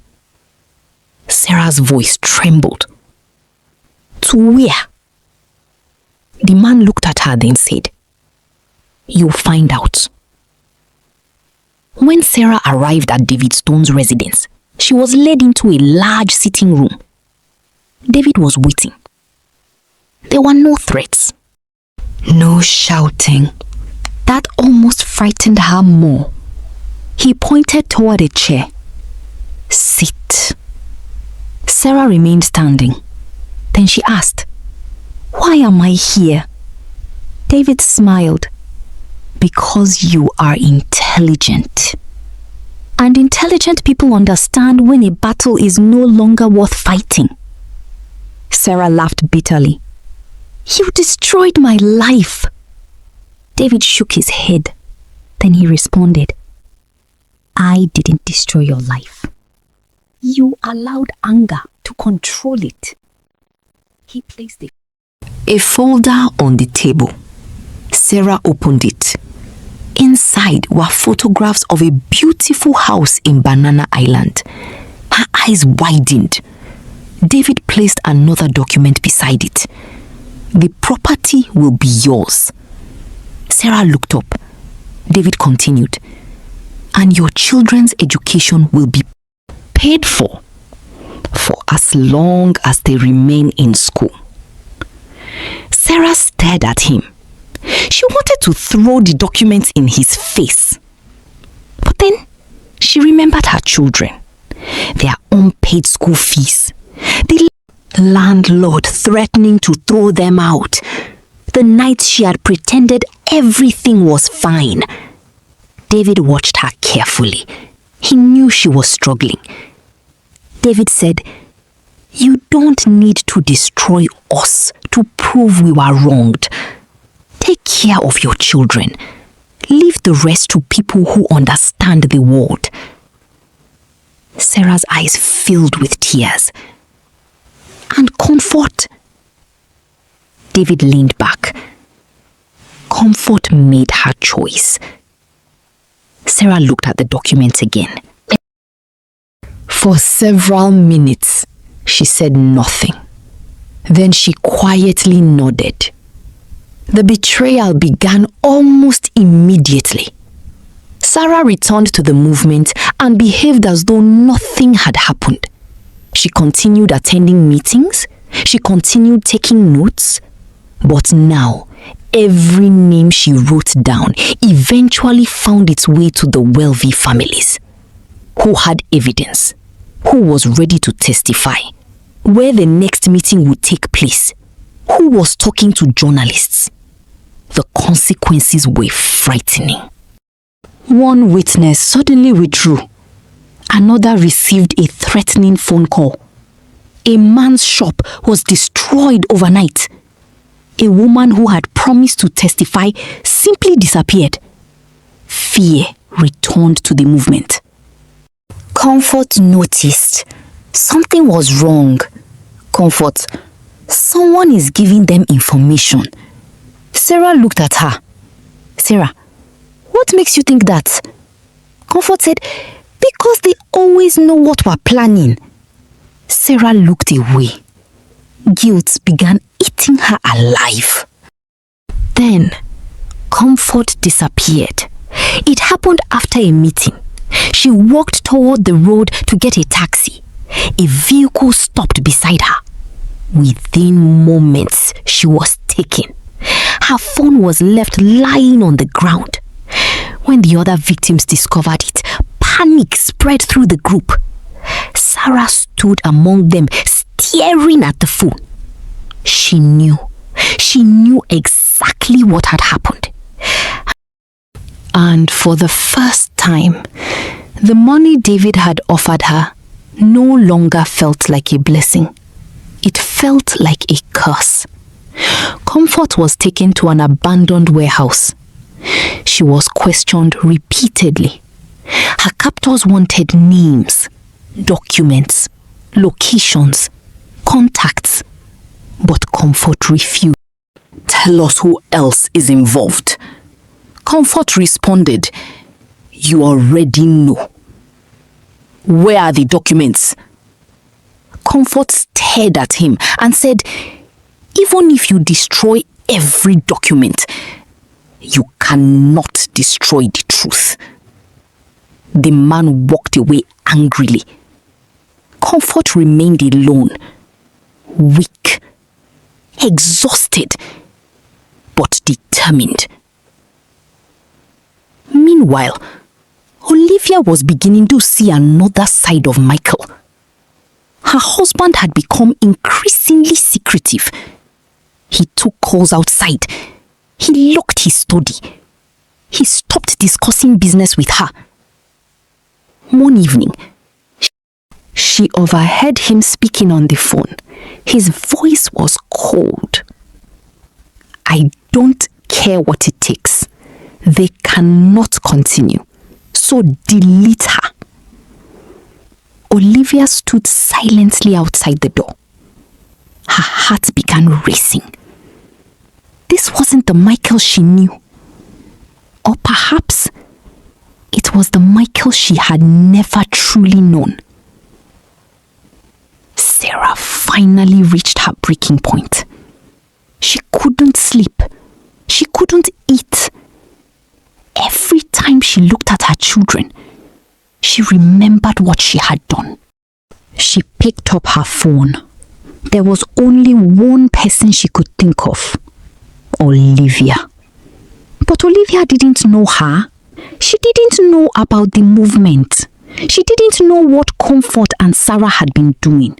Sarah's voice trembled. To where? The man looked at her then said, You'll find out. When Sarah arrived at David Stone's residence, she was led into a large sitting room. David was waiting. There were no threats. No shouting. That almost frightened her more. He pointed toward a chair. Sit. Sarah remained standing. Then she asked, Why am I here? David smiled. Because you are intelligent. And intelligent people understand when a battle is no longer worth fighting. Sarah laughed bitterly. You destroyed my life. David shook his head. Then he responded, I didn't destroy your life. You allowed anger to control it. He placed a folder on the table. Sarah opened it. Inside were photographs of a beautiful house in Banana Island. Her eyes widened. David placed another document beside it. The property will be yours. Sarah looked up. David continued, and your children's education will be paid for as long as they remain in school. Sarah stared at him. She wanted to throw the documents in his face. But then she remembered her children, their unpaid school fees, the landlord threatening to throw them out, the nights she had pretended everything was fine. David watched her carefully. He knew she was struggling. David said, You don't need to destroy us to prove we were wronged. Take care of your children. Leave the rest to people who understand the world. Sarah's eyes filled with tears. And comfort. David leaned back. Comfort made her choice. Sarah looked at the document again. For several minutes, She said nothing. Then she quietly nodded. The betrayal began almost immediately. Sarah returned to the movement and behaved as though nothing had happened. She continued attending meetings. She continued taking notes. But now, every name she wrote down eventually found its way to the wealthy families. Who had evidence? Who was ready to testify? Where the next meeting would take place? Who was talking to journalists? The consequences were frightening. One witness suddenly withdrew. Another received a threatening phone call. A man's shop was destroyed overnight. A woman who had promised to testify simply disappeared. Fear returned to the movement. Comfort noticed something was wrong. Comfort, someone is giving them information. Sarah looked at her. Sarah, what makes you think that? Comfort said, because they always know what we're planning. Sarah looked away. Guilt began eating her alive. Then, Comfort disappeared. It happened after a meeting. She walked toward the road to get a taxi. A vehicle stopped beside her. Within moments, she was taken. Her phone was left lying on the ground. When the other victims discovered it, panic spread through the group. Sarah stood among them, staring at the phone. She knew exactly what had happened. And for the first time, the money David had offered her no longer felt like a blessing. It felt like a curse. Comfort was taken to an abandoned warehouse. She was questioned repeatedly. Her captors wanted names, documents, locations, contacts, but Comfort refused. Tell us who else is involved. Comfort responded, you already know. Where are the documents? Comfort stared at him and said, even if you destroy every document, you cannot destroy the truth. The man walked away angrily. Comfort remained alone, weak, exhausted, but determined. Meanwhile, Olivia was beginning to see another side of Michael. Her husband had become increasingly secretive. He took calls outside. He locked his study. He stopped discussing business with her. One evening, she overheard him speaking on the phone. His voice was cold. I don't care what it takes. They cannot continue. So delete her. Olivia stood silently outside the door. Her heart began racing. This wasn't the Michael she knew. Or perhaps it was the Michael she had never truly known. Sarah finally reached her breaking point. She couldn't sleep. She couldn't eat. Every time she looked at her children, she remembered what she had done. She picked up her phone. There was only one person she could think of. Olivia. But Olivia didn't know her. She didn't know about the movement. She didn't know what Comfort and Sarah had been doing.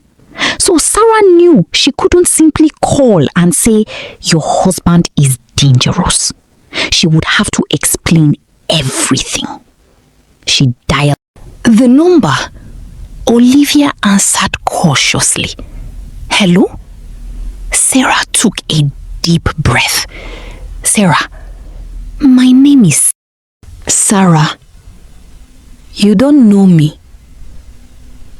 So Sarah knew she couldn't simply call and say, your husband is dangerous. She would have to explain everything. She dialed the number. Olivia answered cautiously. Hello? Sarah took a deep breath. Sarah, my name is Sarah. You don't know me,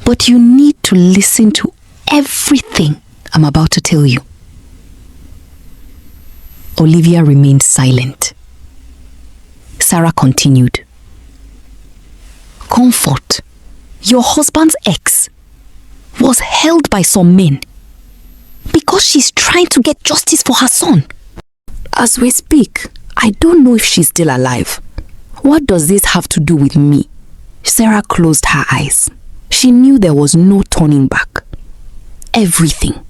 but you need to listen to everything I'm about to tell you. Olivia remained silent. Sarah continued. Comfort, your husband's ex, was held by some men because she's trying to get justice for her son. As we speak, I don't know if she's still alive. What does this have to do with me? Sarah closed her eyes. She knew there was no turning back. Everything.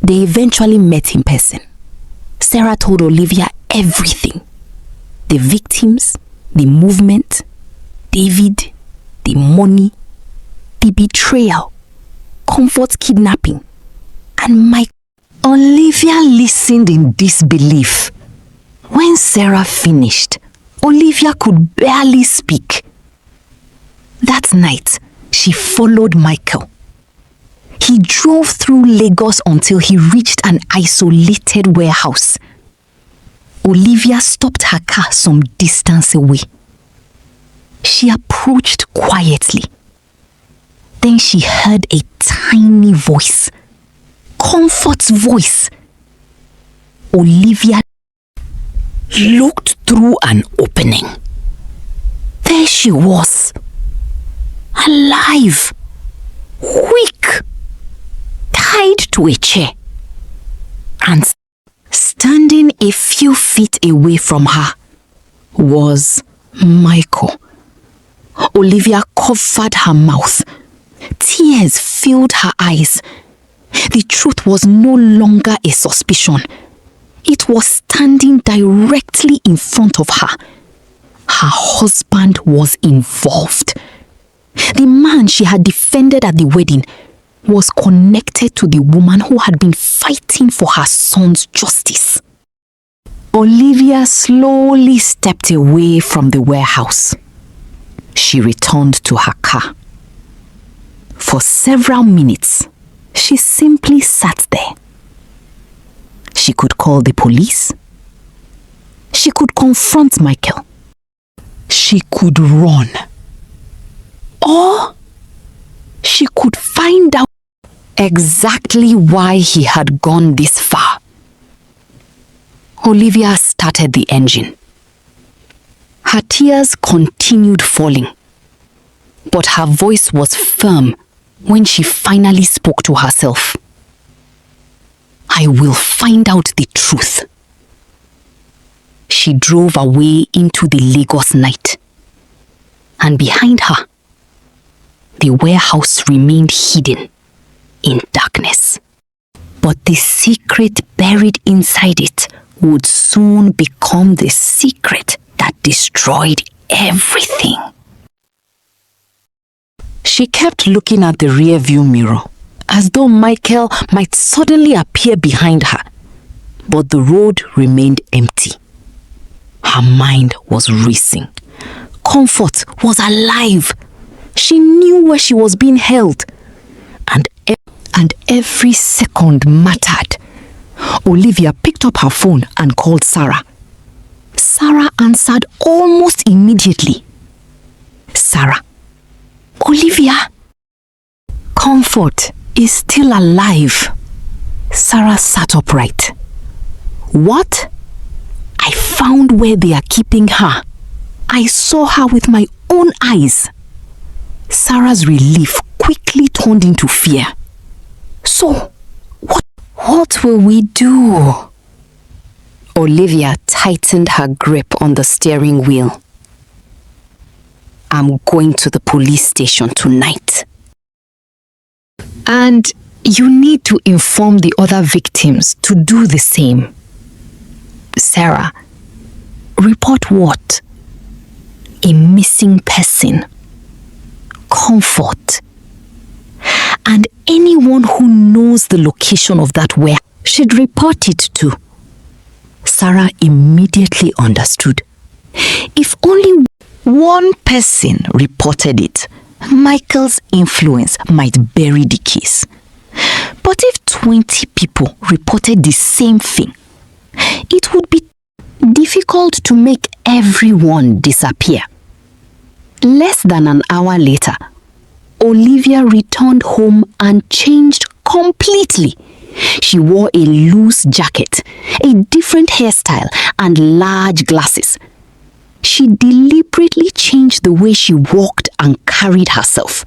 They eventually met in person. Sarah told Olivia everything. The victims, the movement, David, the money, the betrayal, Comfort's kidnapping, and Mike. Olivia listened in disbelief. When Sarah finished, Olivia could barely speak. That night, she followed Michael. He drove through Lagos until he reached an isolated warehouse. Olivia stopped her car some distance away. She approached quietly. Then she heard a tiny voice. Comfort's voice. Olivia looked through an opening. There she was. Alive. Weak. Tied to a chair. And standing a few feet away from her was Michael. Olivia covered her mouth. Tears filled her eyes. The truth was no longer a suspicion. It was standing directly in front of her. Her husband was involved. The man she had defended at the wedding was connected to the woman who had been fighting for her son's justice. Olivia slowly stepped away from the warehouse. She returned to her car. For several minutes, she simply sat there. She could call the police. She could confront Michael. She could run. Or she could find out exactly why he had gone this far. Olivia started the engine. Her tears continued falling, but her voice was firm when she finally spoke to herself. I will find out the truth. She drove away into the Lagos night, and behind her, the warehouse remained hidden in darkness. But the secret buried inside it would soon become the secret that destroyed everything. She kept looking at the rearview mirror, as though Michael might suddenly appear behind her. But the road remained empty. Her mind was racing. Comfort was alive. She knew where she was being held. And every second mattered. Olivia picked up her phone and called Sarah. Sarah answered almost immediately. Sarah. Olivia. Comfort is still alive. Sarah sat upright. What? I found where they are keeping her. I saw her with my own eyes. Sarah's relief quickly turned into fear. So, what will we do? Olivia tightened her grip on the steering wheel. I'm going to the police station tonight. And you need to inform the other victims to do the same. Sarah, report what? A missing person. Comfort. And anyone who knows the location of that warehouse should report it to. Sarah immediately understood. If only one person reported it, Michael's influence might bury the case. But if 20 people reported the same thing, it would be difficult to make everyone disappear. Less than an hour later, Olivia returned home and changed completely. She wore a loose jacket, a different hairstyle, and large glasses. She deliberately changed the way she walked and carried herself.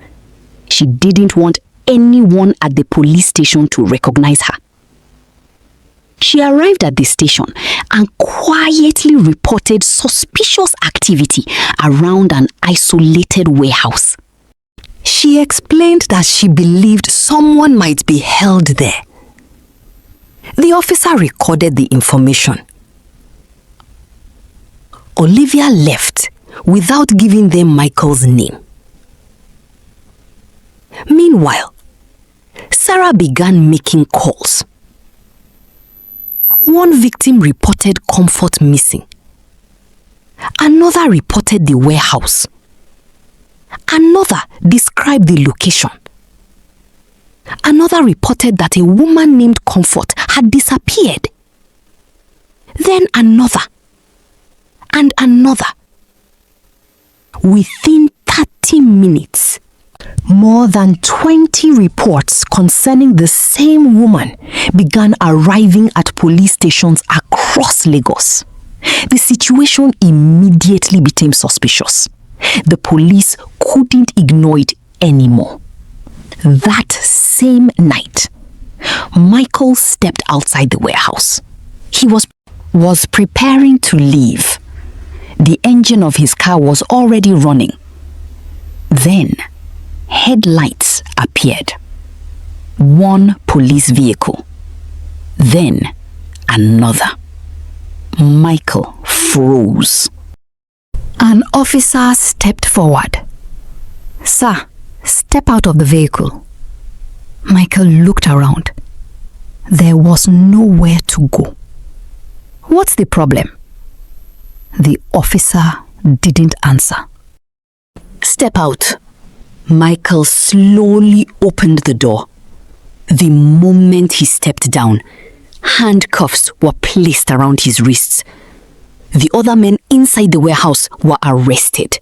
She didn't want anyone at the police station to recognize her. She arrived at the station and quietly reported suspicious activity around an isolated warehouse. She explained that she believed someone might be held there. The officer recorded the information. Olivia left without giving them Michael's name. Meanwhile, Sarah began making calls. One victim reported Comfort missing. Another reported the warehouse. Another described the location. Another reported that a woman named Comfort had disappeared. Then another. And another. Within 30 minutes, more than 20 reports concerning the same woman began arriving at police stations across Lagos. The situation immediately became suspicious. The police couldn't ignore it anymore. That same night, Michael stepped outside the warehouse. He was preparing to leave. The engine of his car was already running. Then, headlights appeared. One police vehicle. Then, another. Michael froze. An officer stepped forward. "Sir, step out of the vehicle." Michael looked around. There was nowhere to go. "What's the problem?" The officer didn't answer. "Step out." Michael slowly opened the door. The moment he stepped down, handcuffs were placed around his wrists. The other men inside the warehouse were arrested.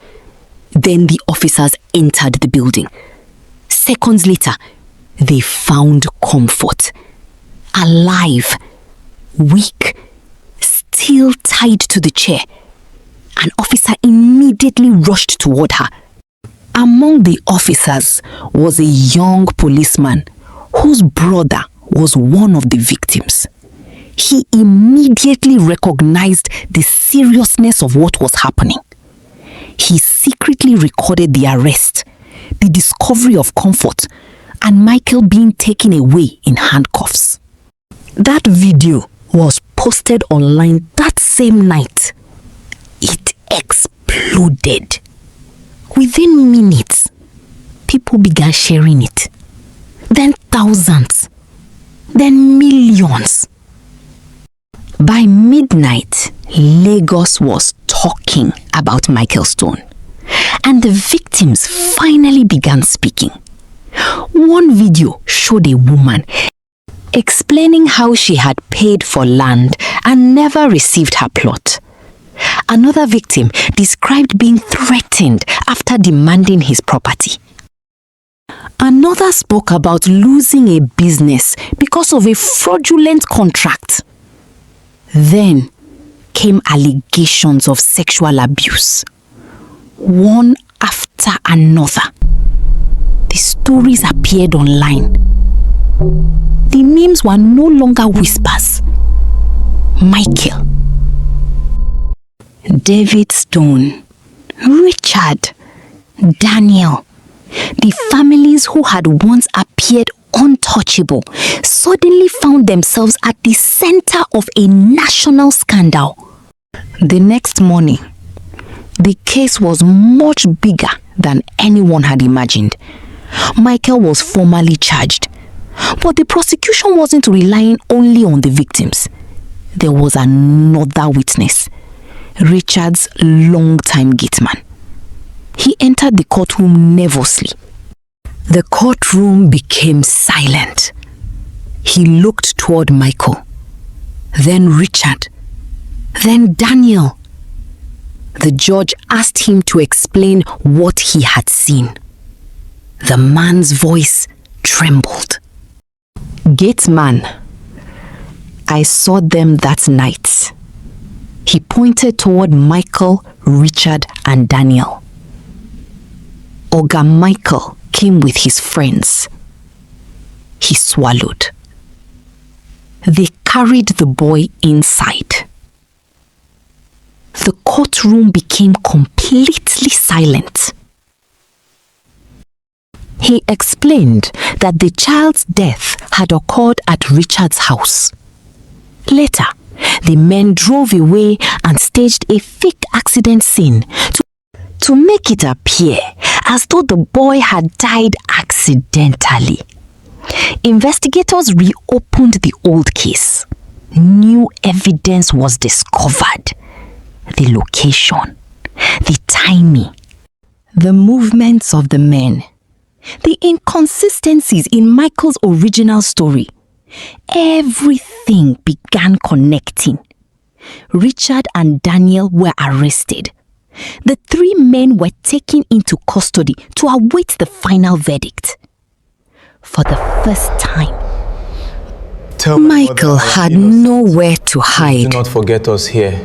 Then the officers entered the building. Seconds later, they found Comfort. Alive, weak, still tied to the chair. An officer immediately rushed toward her. Among the officers was a young policeman whose brother was one of the victims. He immediately recognized the seriousness of what was happening. He secretly recorded the arrest, the discovery of Comfort, and Michael being taken away in handcuffs. That video was posted online that same night. It exploded. Within minutes, people began sharing it. Then thousands. Then millions. By midnight, Lagos was talking about Michael Stone. And the victims finally began speaking. One video showed a woman explaining how she had paid for land and never received her plot. Another victim described being threatened after demanding his property. Another spoke about losing a business because of a fraudulent contract. Then came allegations of sexual abuse. One after another. The stories appeared online. The names were no longer whispers. Michael, David Stone, Richard, Daniel. The families who had once appeared untouchable suddenly found themselves at the center of a national scandal. The next morning, the case was much bigger than anyone had imagined. Michael was formally charged, but the prosecution wasn't relying only on the victims. There was another witness, Richard's longtime gateman. He entered the courtroom nervously. The courtroom became silent. He looked toward Michael, then Richard, then Daniel. The judge asked him to explain what he had seen. The man's voice trembled. "Gateman, I saw them that night." He pointed toward Michael, Richard, and Daniel. Oga Michael came with his friends. he swallowed. They carried the boy inside. The courtroom became completely silent. He explained that the child's death had occurred at Richard's house. Later, the men drove away and staged a fake accident scene to make it appear as though the boy had died accidentally. Investigators reopened the old case. New evidence was discovered. The location, the timing, the movements of the men, the inconsistencies in Michael's original story. Everything began connecting. Richard and Daniel were arrested. The 3 men were taken into custody to await the final verdict. For the first time, Michael had nowhere to hide. Do not forget us here.